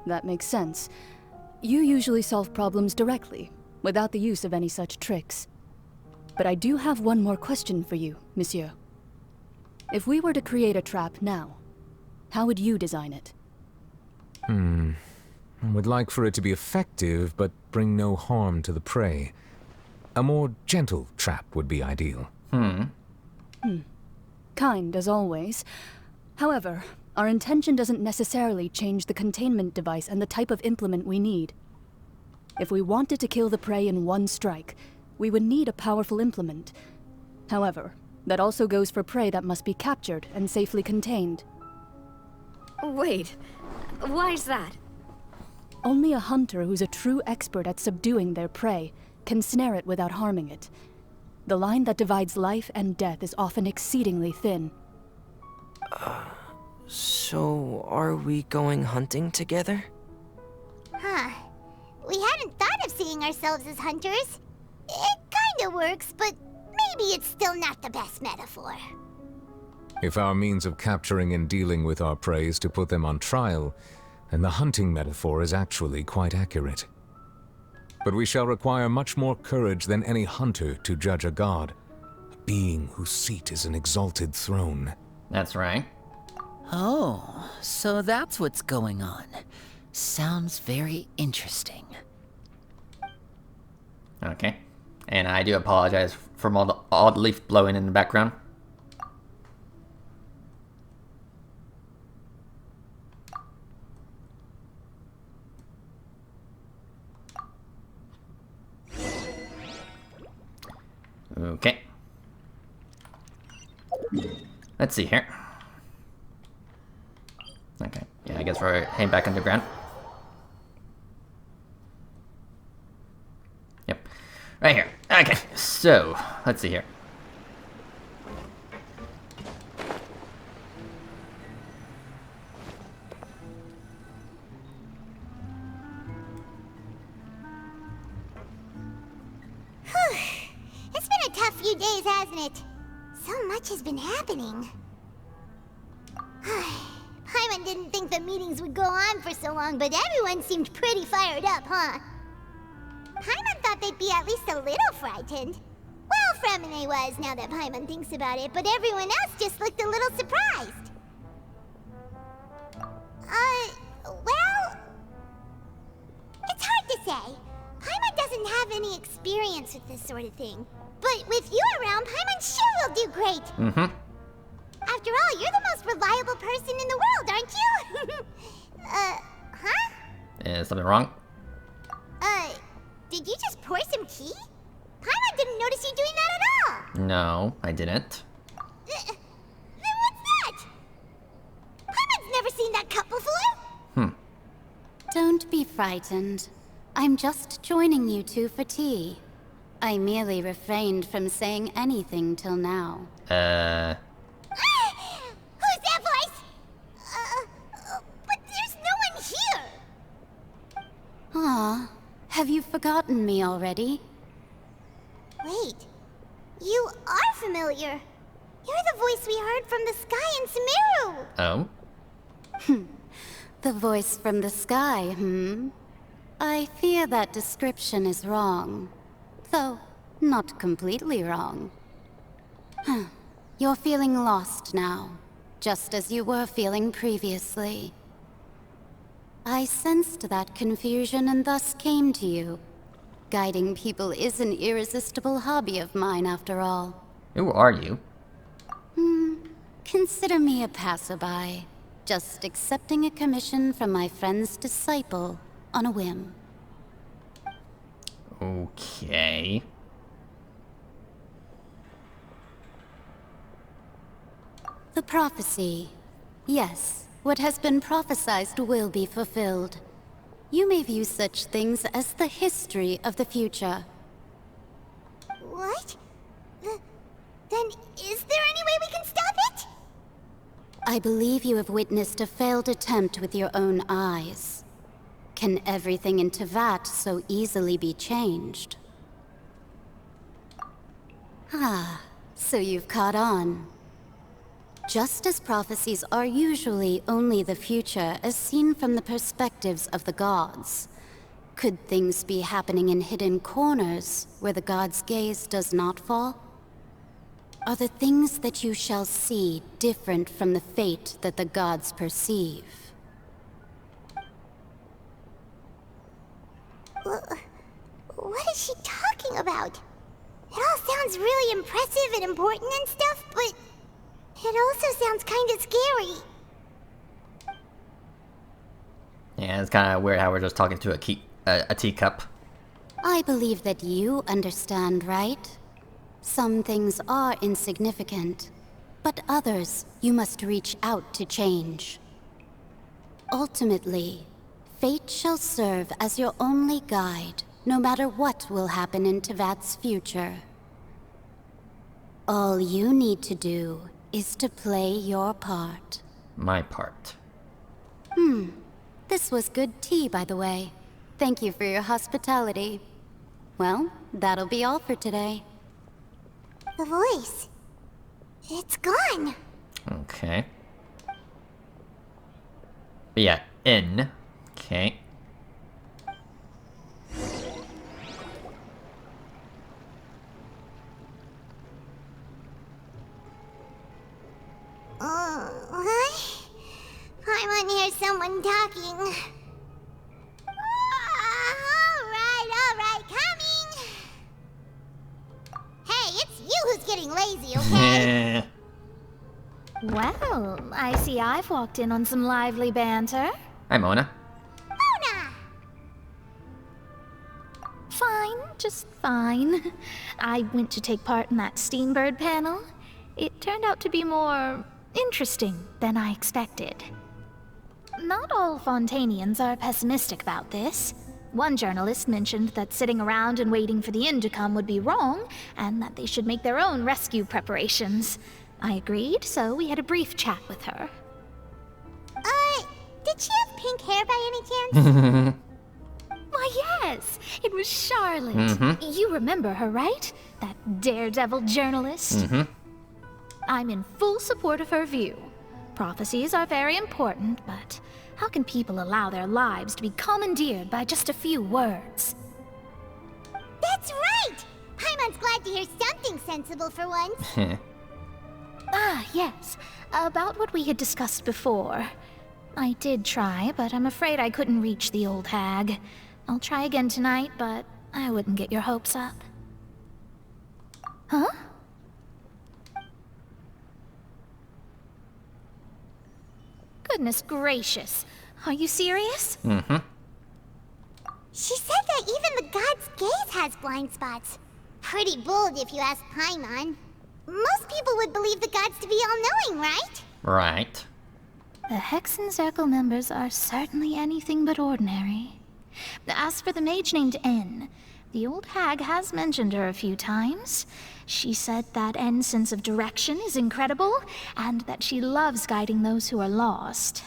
That makes sense. You usually solve problems directly, without the use of any such tricks. But I do have one more question for you, Monsieur. If we were to create a trap now, how would you design it? I would like for it to be effective, but bring no harm to the prey. A more gentle trap would be ideal. Kind, as always. However, our intention doesn't necessarily change the containment device and the type of implement we need. If we wanted to kill the prey in one strike, we would need a powerful implement. However, that also goes for prey that must be captured and safely contained. Wait, why's that? Only a hunter who's a true expert at subduing their prey can snare it without harming it. The line that divides life and death is often exceedingly thin. So are we going hunting together? Huh. We hadn't thought of seeing ourselves as hunters. It kinda works, but maybe it's still not the best metaphor. If our means of capturing and dealing with our prey is to put them on trial, then the hunting metaphor is actually quite accurate. But we shall require much more courage than any hunter to judge a god, a being whose seat is an exalted throne. That's right. Oh, so that's what's going on. Sounds very interesting. Okay. And I do apologize for all the leaf blowing in the background. Okay. Let's see here. Okay. Yeah, I guess we're heading back underground. Yep. Right here. Okay. So, let's see here. It's been a tough few days, hasn't it? So much has been happening. Paimon didn't think the meetings would go on for so long, but everyone seemed pretty fired up, huh? Paimon thought they'd be at least a little frightened. Well, Fremine was, now that Paimon thinks about it, but everyone else just looked a little surprised. Well... It's hard to say. Paimon doesn't have any experience with this sort of thing. But with you around, Paimon sure will do great. Mm-hmm. After all, you're the most reliable person in the world, aren't you? Huh? Is something wrong? Did you just pour some tea? Paimon didn't notice you doing that at all. No, I didn't. Then what's that? Paimon's never seen that cup before. Don't be frightened. I'm just joining you two for tea. I merely refrained from saying anything till now. Who's that voice? But there's no one here. Ah, have you forgotten me already? Wait, you are familiar. You're the voice we heard from the sky in Sumeru. Oh? The voice from the sky, I fear that description is wrong. Though, not completely wrong. You're feeling lost now, just as you were feeling previously. I sensed that confusion and thus came to you. Guiding people is an irresistible hobby of mine, after all. Who are you? Consider me a passerby, just accepting a commission from my friend's disciple on a whim. Okay. The prophecy. Yes, what has been prophesied will be fulfilled. You may view such things as the history of the future. What? Then is there any way we can stop it? I believe you have witnessed a failed attempt with your own eyes. Can everything in Teyvat so easily be changed? Ah, so you've caught on. Just as prophecies are usually only the future as seen from the perspectives of the gods, could things be happening in hidden corners where the gods' gaze does not fall? Are the things that you shall see different from the fate that the gods perceive? What is she talking about? It all sounds really impressive and important and stuff, but it also sounds kind of scary. Yeah, it's kind of weird how we're just talking to a teacup. I believe that you understand, right? Some things are insignificant, but others you must reach out to change. Ultimately, fate shall serve as your only guide, no matter what will happen in Teyvat's future. All you need to do is to play your part. My part. This was good tea, by the way. Thank you for your hospitality. Well, that'll be all for today. The voice. It's gone. Okay. But yeah, in. Okay. What? I want to hear someone talking. Alright, coming! Hey, it's you who's getting lazy, okay? Well, I see I've walked in on some lively banter. Hi, Mona. Mona! Fine, just fine. I went to take part in that Steambird panel. It turned out to be more interesting than I expected. Not all Fontainians are pessimistic about this. One journalist mentioned that sitting around and waiting for the end to come would be wrong, and that they should make their own rescue preparations. I agreed, so we had a brief chat with her. Did she have pink hair by any chance? Why, yes! It was Charlotte. You remember her, right? That daredevil journalist? I'm in full support of her view. Prophecies are very important, but how can people allow their lives to be commandeered by just a few words? That's right! Paimon's glad to hear something sensible for once. Yes. About what we had discussed before. I did try, but I'm afraid I couldn't reach the old hag. I'll try again tonight, but I wouldn't get your hopes up. Huh? Goodness gracious. Are you serious? She said that even the god's gaze has blind spots. Pretty bold if you ask Paimon. Most people would believe the gods to be all-knowing, right? Right. The Hexen Circle members are certainly anything but ordinary. As for the mage named N, the old hag has mentioned her a few times. She said that N's sense of direction is incredible, and that she loves guiding those who are lost.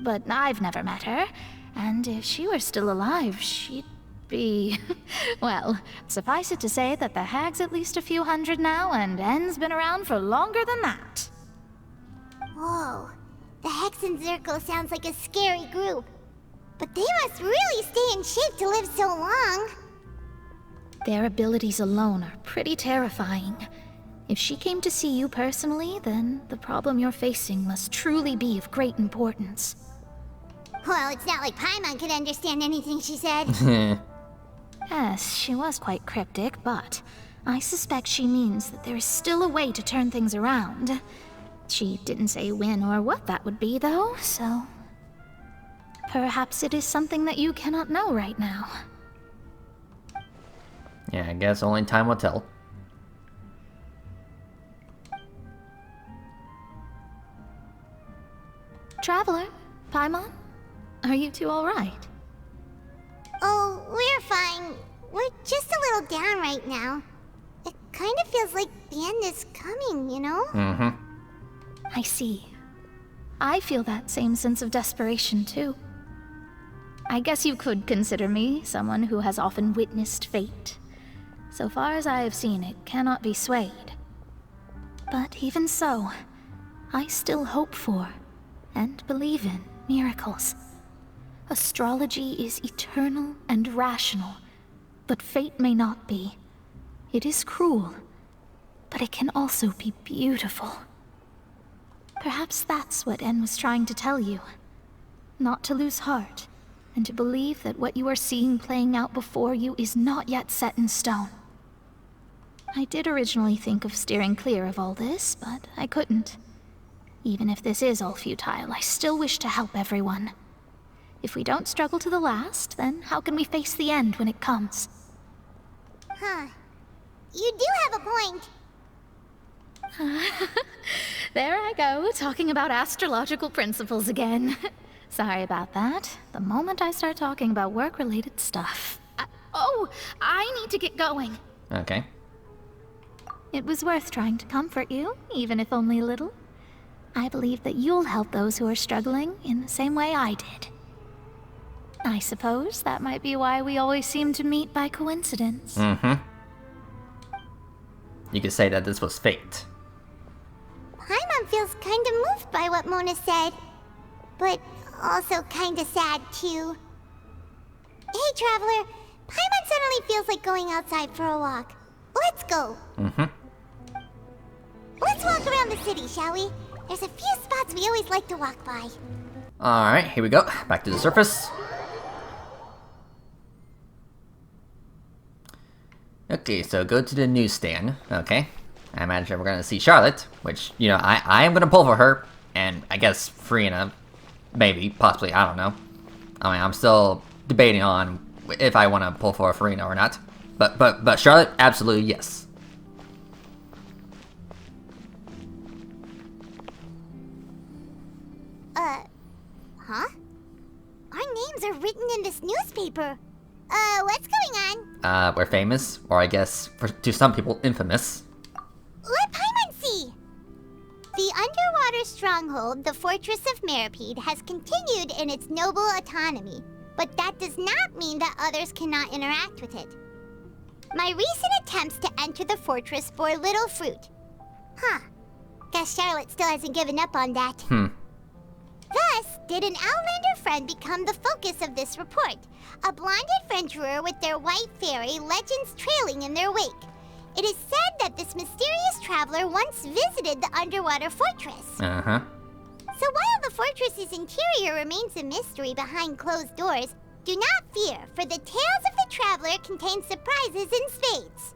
But I've never met her, and if she were still alive, she'd be... well, suffice it to say that the hag's at least a few hundred now, and N's been around for longer than that. Whoa. The Hexen Circle sounds like a scary group. But they must really stay in shape to live so long. Their abilities alone are pretty terrifying. If she came to see you personally, then the problem you're facing must truly be of great importance. Well, it's not like Paimon could understand anything she said. Yes, she was quite cryptic, but I suspect she means that there is still a way to turn things around. She didn't say when or what that would be, though, so... perhaps it is something that you cannot know right now. Yeah, I guess only time will tell. Traveler, Paimon, are you two alright? Oh, we're fine. We're just a little down right now. It kind of feels like the end is coming, you know? I see. I feel that same sense of desperation, too. I guess you could consider me someone who has often witnessed fate. So far as I have seen, it cannot be swayed. But even so, I still hope for, and believe in, miracles. Astrology is eternal and rational, but fate may not be. It is cruel, but it can also be beautiful. Perhaps that's what En was trying to tell you. Not to lose heart, and to believe that what you are seeing playing out before you is not yet set in stone. I did originally think of steering clear of all this, but I couldn't. Even if this is all futile, I still wish to help everyone. If we don't struggle to the last, then how can we face the end when it comes? Huh. You do have a point. There I go, talking about astrological principles again. Sorry about that. The moment I start talking about work-related stuff... I need to get going. Okay. It was worth trying to comfort you, even if only a little. I believe that you'll help those who are struggling in the same way I did. I suppose that might be why we always seem to meet by coincidence. Mm-hmm. You could say that this was fate. Paimon feels kinda moved by what Mona said. But also kinda sad, too. Hey, Traveler. Paimon suddenly feels like going outside for a walk. Let's go. Mm-hmm. Let's walk around the city, shall we? There's a few spots we always like to walk by. Alright, here we go. Back to the surface. Okay, so go to the newsstand. Okay. I imagine we're gonna see Charlotte, which, you know, I am gonna pull for her, and I guess Furina, maybe, possibly, I don't know. I mean, I'm still debating on if I want to pull for Furina or not. But Charlotte, absolutely yes. Huh? Our names are written in this newspaper. What's going on? We're famous, or I guess, to some people, infamous. Let Paimon see! The underwater stronghold, the Fortress of Meripede, has continued in its noble autonomy, but that does not mean that others cannot interact with it. My recent attempts to enter the fortress bore little fruit. Huh. Guess Charlotte still hasn't given up on that. Thus, did an Outlander friend become the focus of this report, a blonde adventurer with their white fairy legends trailing in their wake. It is said that this mysterious traveler once visited the underwater fortress. Uh-huh. So while the fortress's interior remains a mystery behind closed doors, do not fear, for the tales of the traveler contain surprises in spades.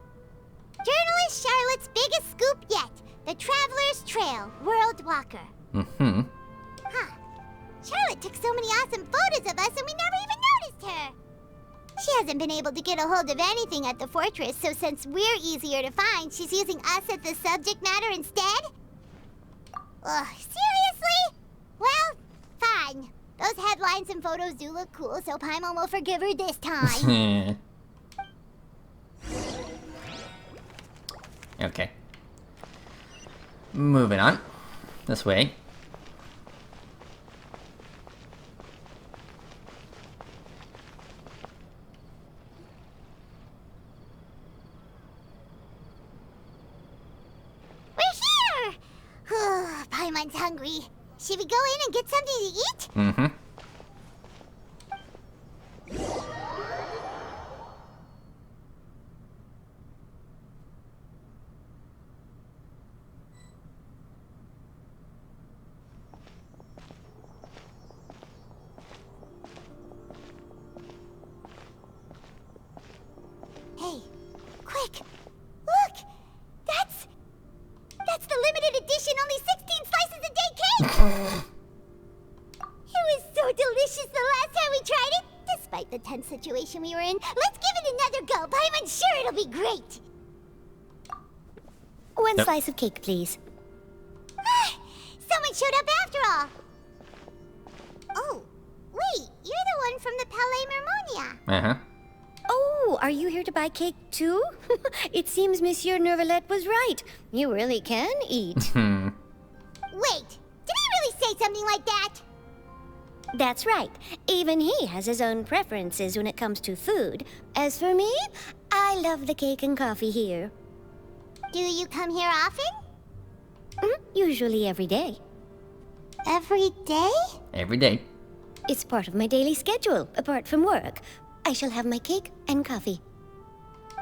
Journalist Charlotte's biggest scoop yet, the Traveler's Trail, World Walker. Mm-hmm. Huh. Charlotte took so many awesome photos of us and we never even noticed her. She hasn't been able to get a hold of anything at the fortress, so since we're easier to find, she's using us as the subject matter instead? Ugh, seriously? Well, fine. Those headlines and photos do look cool, so Paimon will forgive her this time. Okay. Moving on. This way. We're here! Paimon's hungry. Should we go in and get something to eat? Mm-hmm. Hey, quick! Look! That's the limited edition only 16 slices a day cake! It was so delicious the last time we tried it! Despite the tense situation we were in, let's give it another go! Paimon's sure it'll be great! One slice of cake, please. Someone showed up after all! Oh, wait, you're the one from the Palais Mermonia. Uh-huh. Oh, are you here to buy cake too? It seems Monsieur Neuvillette was right. You really can eat. Wait, did he really say something like that? That's right. Even he has his own preferences when it comes to food. As for me, I love the cake and coffee here. Do you come here often? Usually every day. Every day? Every day. It's part of my daily schedule, apart from work. I shall have my cake and coffee.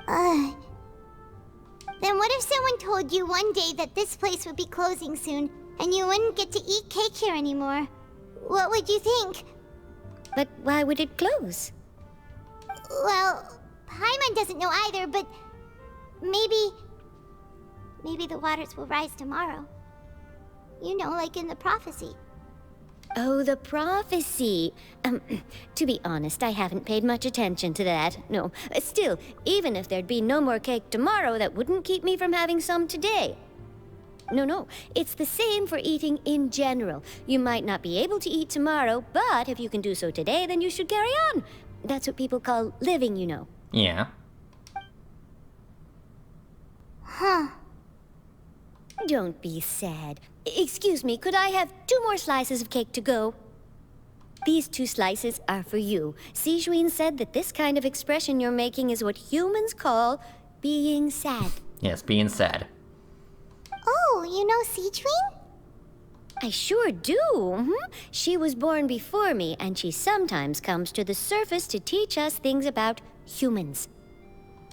Then what if someone told you one day that this place would be closing soon, and you wouldn't get to eat cake here anymore? What would you think? But why would it close? Well, Paimon doesn't know either, but maybe the waters will rise tomorrow. You know, like in the prophecy. Oh, the prophecy. To be honest, I haven't paid much attention to that. No, still, even if there'd be no more cake tomorrow, that wouldn't keep me from having some today. No, it's the same for eating in general. You might not be able to eat tomorrow, but if you can do so today, then you should carry on. That's what people call living, you know. Yeah. Huh. don't be sad. Excuse me, could I have 2 more slices of cake to go? These 2 slices are for you. Sijuin said that this kind of expression you're making is what humans call being sad. Yes, being sad. Oh, you know Sijuin? I sure do. She was born before me, and she sometimes comes to the surface to teach us things about humans.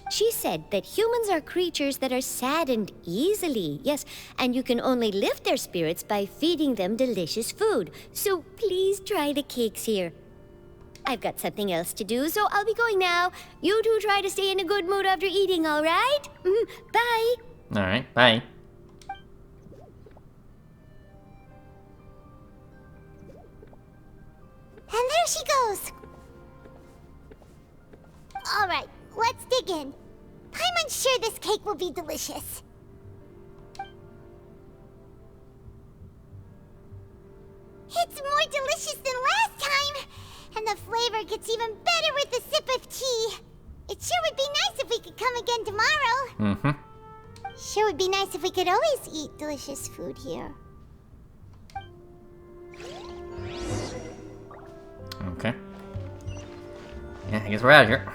She said that humans are creatures that are saddened easily, yes, and you can only lift their spirits by feeding them delicious food. So please try the cakes here. I've got something else to do, so I'll be going now. You two try to stay in a good mood after eating, all right? Bye. All right, bye. And there she goes. All right, let's dig in. Paimon's sure this cake will be delicious. It's more delicious than last time, and the flavor gets even better with a sip of tea. It sure would be nice if we could come again tomorrow. Sure would be nice if we could always eat delicious food here. Okay. Yeah, I guess we're out of here.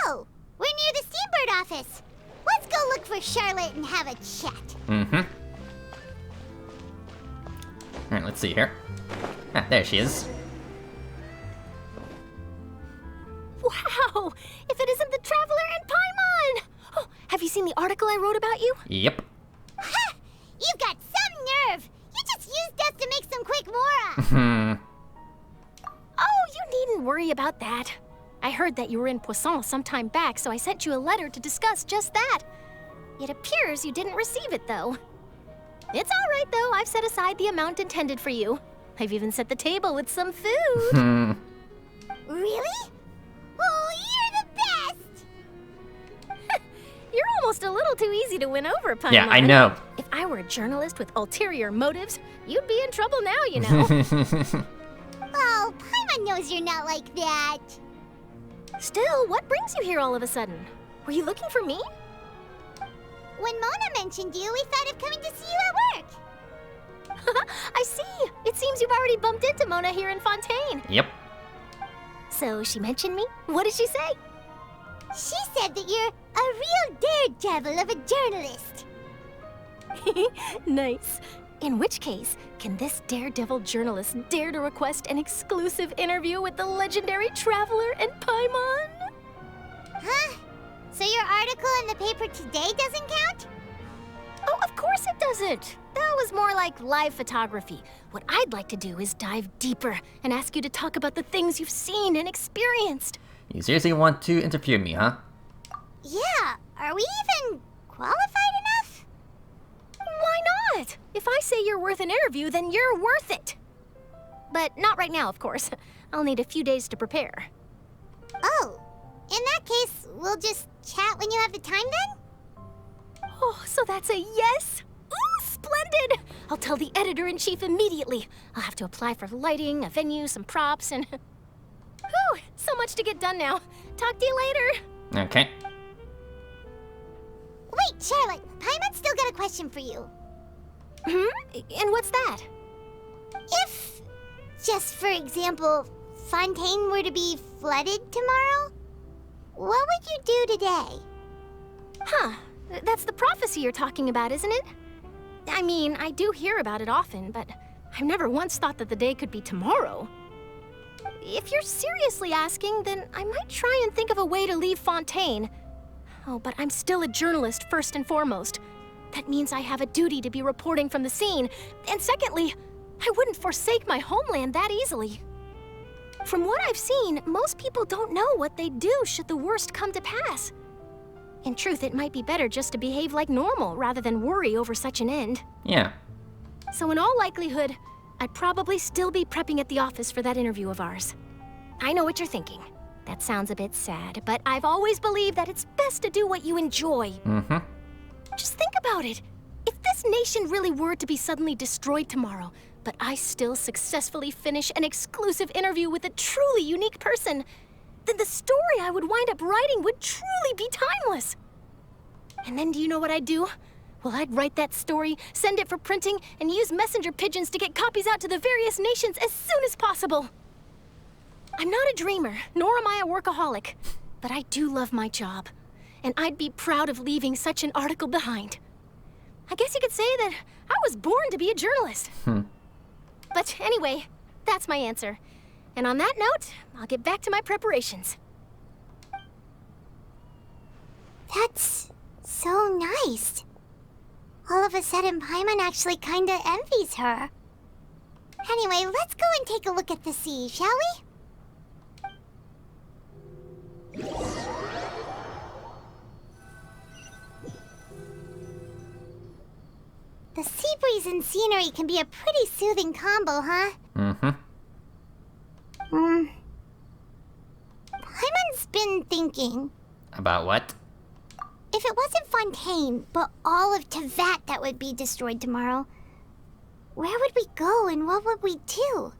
Oh, we're near the Seabird office. Let's go look for Charlotte and have a chat. Alright, let's see here. Ah, there she is. Wow! If it isn't the Traveler and Paimon! Oh, have you seen the article I wrote about you? Yep. Ha! You've got some nerve! You just used us to make some quick mora! Oh, you needn't worry about that. I heard that you were in Poisson some time back, so I sent you a letter to discuss just that. It appears you didn't receive it, though. It's all right, though. I've set aside the amount intended for you. I've even set the table with some food. Really? Oh, you're the best! You're almost a little too easy to win over, Paimon. Yeah, I know. If I were a journalist with ulterior motives, you'd be in trouble now, you know. Oh, Paimon knows you're not like that. Still, what brings you here all of a sudden? Were you looking for me? When Mona mentioned you, we thought of coming to see you at work. I see. It seems you've already bumped into Mona here in Fontaine. Yep. So she mentioned me? What did she say? She said that you're a real daredevil of a journalist. Nice. In which case, can this daredevil journalist dare to request an exclusive interview with the legendary Traveler and Paimon? Huh? So your article in the paper today doesn't count? Oh, of course it doesn't. That was more like live photography. What I'd like to do is dive deeper and ask you to talk about the things you've seen and experienced. You seriously want to interview me, huh? Yeah, are we even qualified enough? Why not? If I say you're worth an interview, then you're worth it. But not right now, of course. I'll need a few days to prepare. Oh, in that case, we'll just chat when you have the time then? Oh, so that's a yes? Ooh, splendid! I'll tell the editor-in-chief immediately. I'll have to apply for lighting, a venue, some props, and... Whew, so much to get done now. Talk to you later. Okay. Wait, Charlotte, Paimon's still got a question for you. And what's that? If, just for example, Fontaine were to be flooded tomorrow, what would you do today? Huh. That's the prophecy you're talking about, isn't it? I mean, I do hear about it often, but I've never once thought that the day could be tomorrow. If you're seriously asking, then I might try and think of a way to leave Fontaine. Oh, but I'm still a journalist first and foremost. That means I have a duty to be reporting from the scene. And secondly, I wouldn't forsake my homeland that easily. From what I've seen, most people don't know what they'd do should the worst come to pass. In truth, it might be better just to behave like normal rather than worry over such an end. Yeah. So in all likelihood, I'd probably still be prepping at the office for that interview of ours. I know what you're thinking. That sounds a bit sad, but I've always believed that it's best to do what you enjoy. Just think about it. If this nation really were to be suddenly destroyed tomorrow, but I still successfully finish an exclusive interview with a truly unique person, then the story I would wind up writing would truly be timeless. And then do you know what I'd do? Well, I'd write that story, send it for printing, and use messenger pigeons to get copies out to the various nations as soon as possible. I'm not a dreamer, nor am I a workaholic, but I do love my job, and I'd be proud of leaving such an article behind. I guess you could say that I was born to be a journalist. But anyway, that's my answer. And on that note, I'll get back to my preparations. That's so nice. All of a sudden, Paimon actually kinda envies her. Anyway, let's go and take a look at the sea, shall we? The sea breeze and scenery can be a pretty soothing combo, huh? Paimon's been thinking. About what? If it wasn't Fontaine, but all of Tevat that would be destroyed tomorrow, where would we go and what would we do?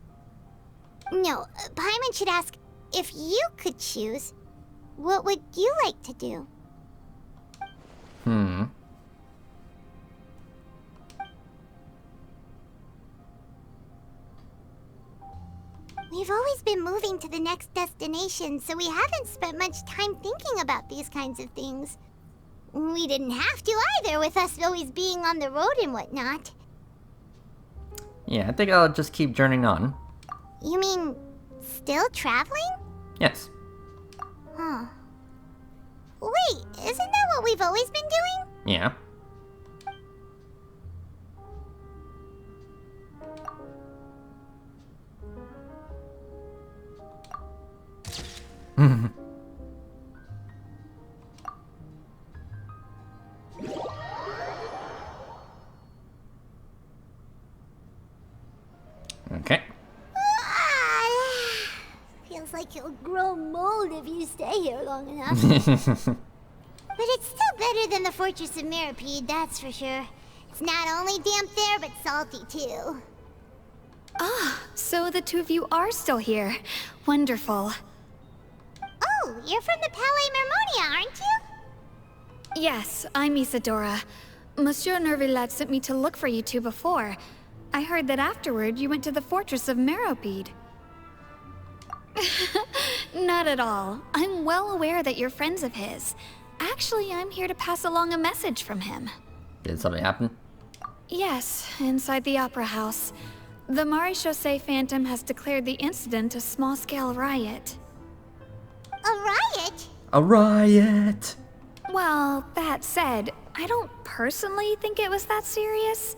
No, Paimon should ask, if you could choose, what would you like to do? We've always been moving to the next destination, so we haven't spent much time thinking about these kinds of things. We didn't have to either, with us always being on the road and whatnot. Yeah, I think I'll just keep journeying on. You mean, still traveling? Yes. Huh. Wait, isn't that what we've always been doing? Yeah. Okay. Feels like you'll grow mold if you stay here long enough. But it's still better than the Fortress of Meripede, that's for sure. It's not only damp there, but salty too. Ah, so the two of you are still here. Wonderful. Oh, you're from the Palais Mermonia, aren't you? Yes, I'm Isadora. Monsieur Nervillat sent me to look for you two before. I heard that afterward you went to the Fortress of Meripede. Not at all. I'm well aware that you're friends of his. Actually, I'm here to pass along a message from him. Did something happen? Yes, inside the Opera House. The Maréchaussée Phantom has declared the incident a small-scale riot. A riot? A riot! Well, that said, I don't personally think it was that serious.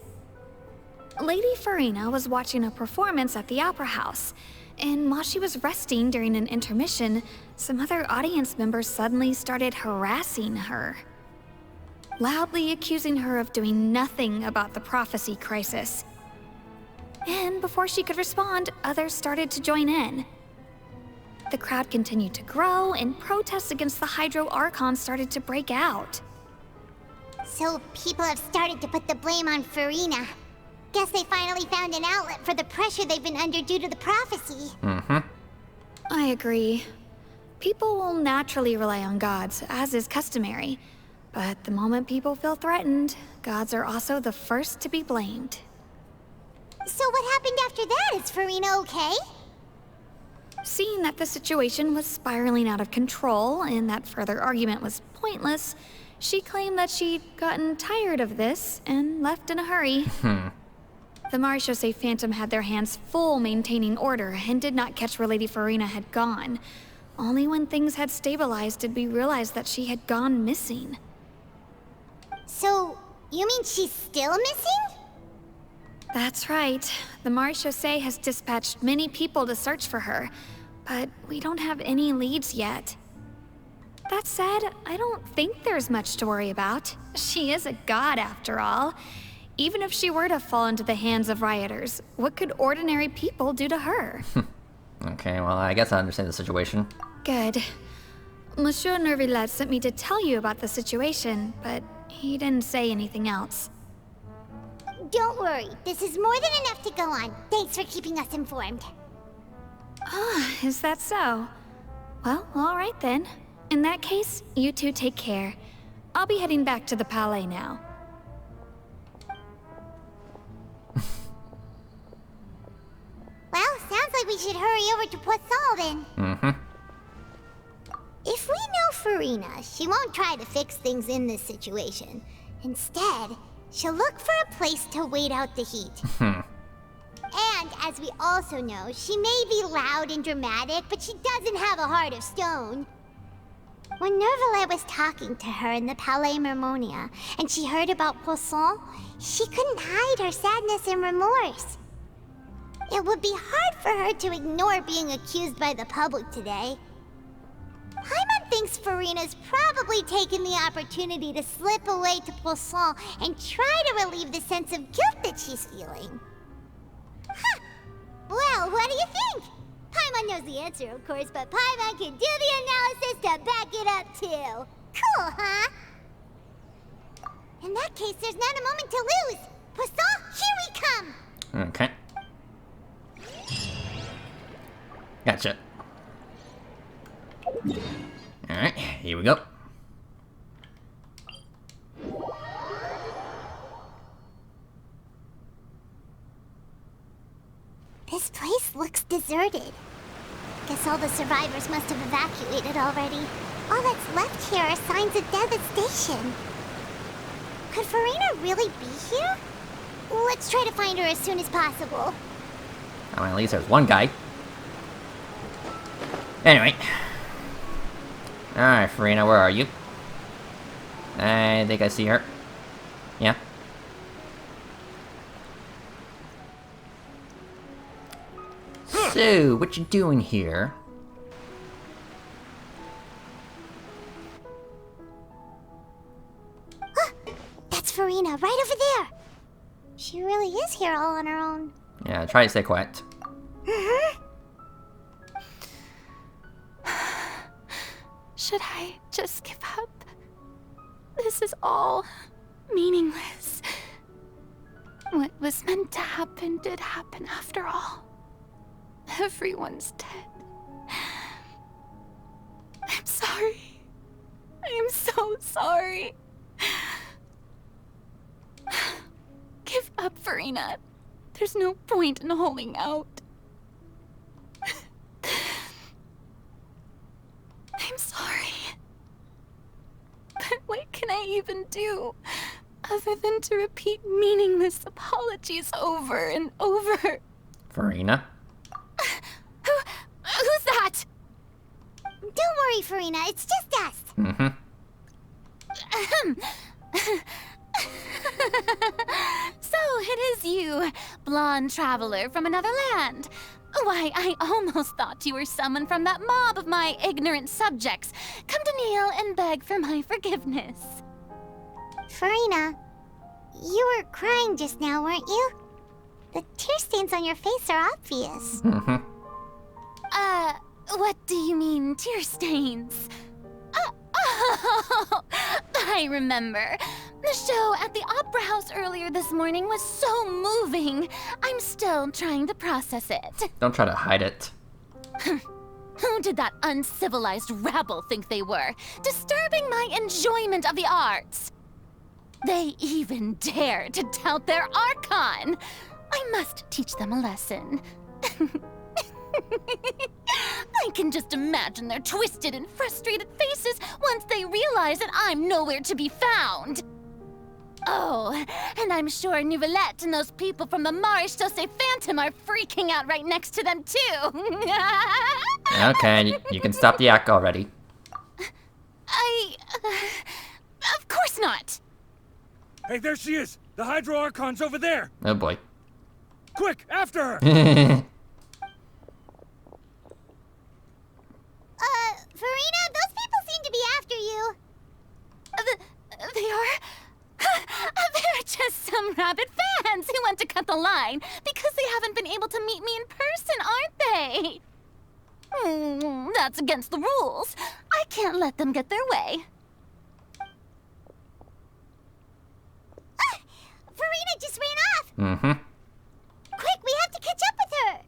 Lady Farina was watching a performance at the Opera House, and while she was resting during an intermission, some other audience members suddenly started harassing her, loudly accusing her of doing nothing about the prophecy crisis. And before she could respond, others started to join in. The crowd continued to grow, and protests against the Hydro Archon started to break out. So people have started to put the blame on Farina. Guess they finally found an outlet for the pressure they've been under due to the prophecy. I agree. People will naturally rely on gods, as is customary. But the moment people feel threatened, gods are also the first to be blamed. So what happened after that? Is Farina okay? Seeing that the situation was spiraling out of control and that further argument was pointless, she claimed that she'd gotten tired of this and left in a hurry. The Maréchaussée Phantom had their hands full maintaining order and did not catch where Lady Farina had gone. Only when things had stabilized did we realize that she had gone missing. So, you mean she's still missing? That's right. The Maréchaussée has dispatched many people to search for her, but we don't have any leads yet. That said, I don't think there's much to worry about. She is a god after all. Even if she were to fall into the hands of rioters, what could ordinary people do to her? Okay, well, I guess I understand the situation. Good. Monsieur Nervillat sent me to tell you about the situation, but he didn't say anything else. Don't worry, this is more than enough to go on. Thanks for keeping us informed. Oh, is that so? Well, alright then. In that case, you two take care. I'll be heading back to the Palais now. Well, sounds like we should hurry over to Poisson then. Mm-hmm. If we know Farina, she won't try to fix things in this situation. Instead, she'll look for a place to wait out the heat. And as we also know, she may be loud and dramatic, but she doesn't have a heart of stone. When Nervalet was talking to her in the Palais Mermonia, and she heard about Poisson, she couldn't hide her sadness and remorse. It would be hard for her to ignore being accused by the public today. Paimon thinks Farina's probably taken the opportunity to slip away to Poisson and try to relieve the sense of guilt that she's feeling. Huh. Well, what do you think? Paimon knows the answer, of course, but Paimon can do the analysis to back it up, too. Cool, huh? In that case, there's not a moment to lose. Poisson, here we come! Okay. Gotcha. Alright, here we go. This place looks deserted. Guess all the survivors must have evacuated already. All that's left here are signs of devastation. Could Farina really be here? Let's try to find her as soon as possible. I mean, at least there's one guy. Anyway. Alright, Farina, where are you? I think I see her. Yeah. So, what you doing here? That's Farina, right over there. She really is here all on her own. Yeah, try to stay quiet. Should I just give up? This is all meaningless. What was meant to happen did happen after all. Everyone's dead. I'm sorry. I am so sorry. Give up, Farina. There's no point in holding out. I'm sorry. But what can I even do other than to repeat meaningless apologies over and over? Farina? Who's that? Don't worry, Farina. It's just us. Mm-hmm. So it is you, blonde traveler from another land. Why, I almost thought you were someone from that mob of my ignorant subjects. Come to kneel and beg for my forgiveness. Farina, you were crying just now, weren't you? The tear stains on your face are obvious. Mm-hmm. What do you mean, tear stains? Oh, I remember. The show at the Opera House earlier this morning was so moving. I'm still trying to process it. Don't try to hide it. Who did that uncivilized rabble think they were, disturbing my enjoyment of the arts? They even dare to tout their Archon. I must teach them a lesson. I can just imagine their twisted and frustrated faces once they realize that I'm nowhere to be found. Oh, and I'm sure Nouvellette and those people from the Marche Chaussee Phantom are freaking out right next to them too. Okay, you can stop the act already. Of course not. Hey, there she is! The Hydro Archon's over there! Oh boy. Quick, after her! Farina, those people seem to be after you. They are? They're just some rabid fans who want to cut the line because they haven't been able to meet me in person, aren't they? That's against the rules. I can't let them get their way. Farina just ran Mm-hmm. Quick, we have to catch up with her!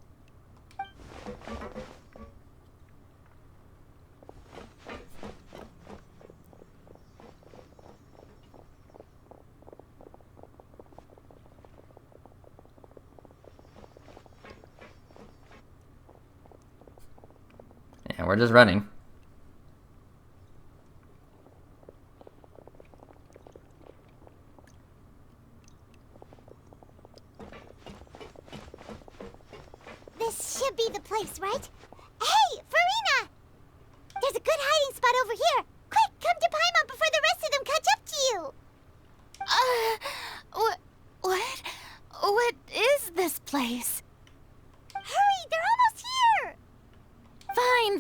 Yeah, we're just running. This should be the place, right? Hey, Farina! There's a good hiding spot over here. Quick, come to Paimon before the rest of them catch up to you. What is this place? Hurry, they're almost here!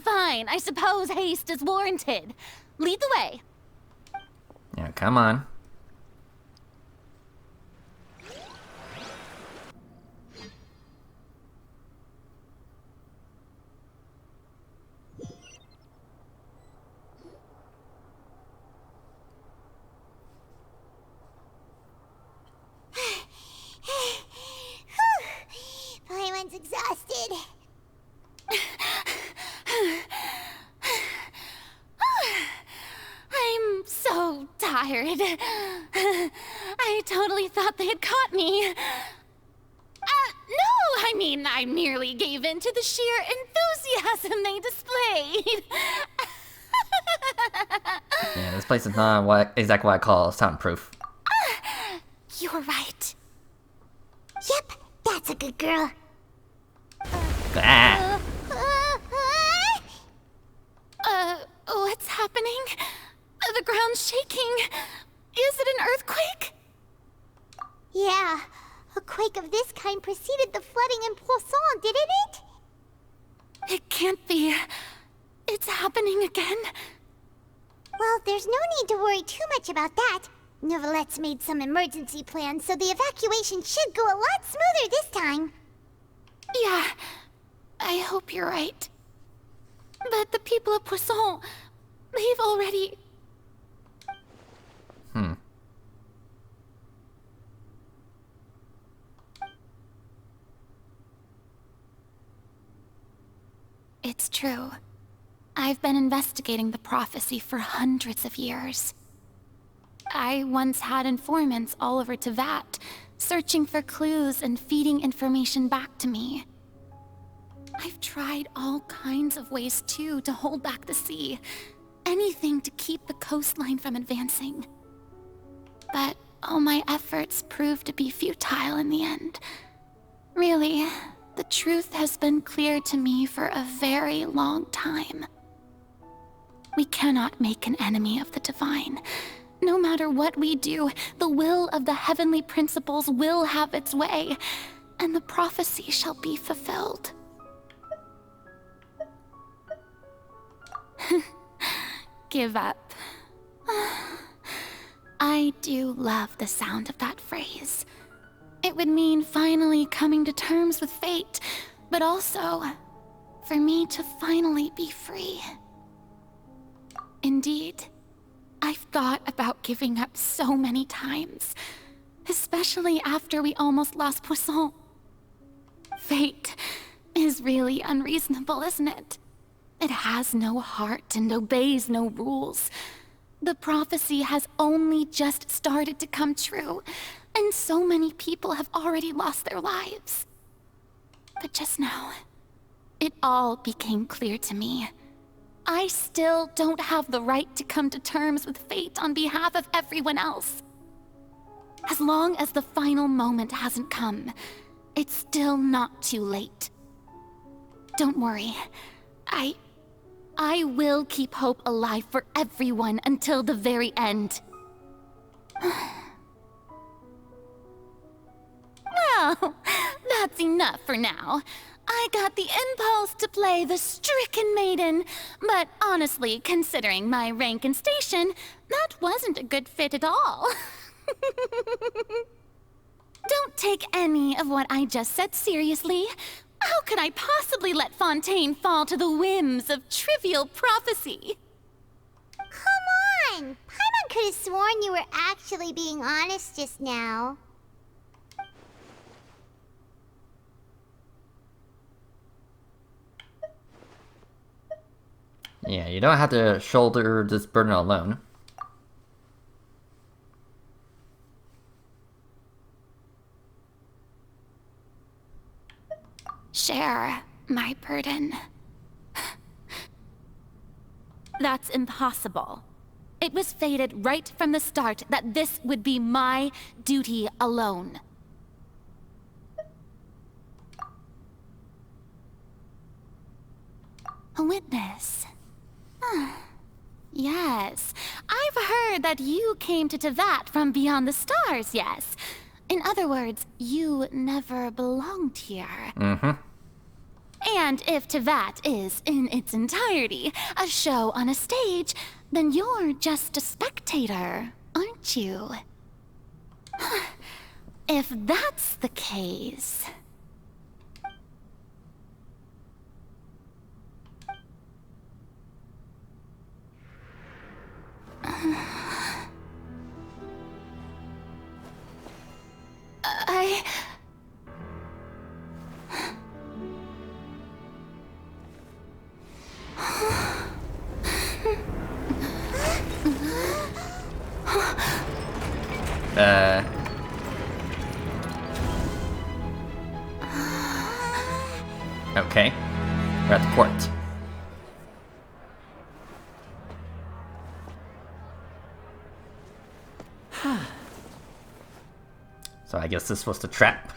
Fine. I suppose haste is warranted. Lead the way. Yeah, come on. Paimon's exhausted. I'm so tired. I totally thought they had caught me. No, I mean, I merely gave in to the sheer enthusiasm they displayed. Yeah, this place is not exactly what I call soundproof. You're right. Yep, that's a good girl. Ah. What's happening? The ground's shaking. Is it an earthquake? Yeah, a quake of this kind preceded the flooding in Poisson, didn't it? It can't be. It's happening again. Well, there's no need to worry too much about that. Neuvillette made some emergency plans, so the evacuation should go a lot smoother this time. Yeah, I hope you're right. But the people of Poisson, they've already... It's true. I've been investigating the prophecy for hundreds of years. I once had informants all over Tevat, searching for clues and feeding information back to me. I've tried all kinds of ways too to hold back the sea. Anything to keep the coastline from advancing. But all my efforts proved to be futile in the end. Really, the truth has been clear to me for a very long time. We cannot make an enemy of the divine. No matter what we do, the will of the heavenly principles will have its way, and the prophecy shall be fulfilled. Give up. I do love the sound of that phrase. It would mean finally coming to terms with fate, but also for me to finally be free. Indeed, I've thought about giving up so many times, especially after we almost lost Poisson. Fate is really unreasonable, isn't it? It has no heart and obeys no rules. The prophecy has only just started to come true, and so many people have already lost their lives. But just now, it all became clear to me. I still don't have the right to come to terms with fate on behalf of everyone else. As long as the final moment hasn't come, it's still not too late. Don't worry. I will keep hope alive for everyone until the very end. Well, that's enough for now. I got the impulse to play the stricken maiden, but honestly, considering my rank and station, that wasn't a good fit at all. Don't take any of what I just said seriously. How could I possibly let Fontaine fall to the whims of trivial prophecy? Come on! Paimon could have sworn you were actually being honest just now. Yeah, you don't have to shoulder this burden alone. Share my burden. That's impossible. It was fated right from the start that this would be my duty alone. A witness. Yes, I've heard that you came to Tevat from beyond the stars, yes. In other words, you never belonged here. Mm-hmm. And if Tevat is, in its entirety, a show on a stage, then you're just a spectator, aren't you? If that's the case... Okay. We're at the court. So I guess this was the trap.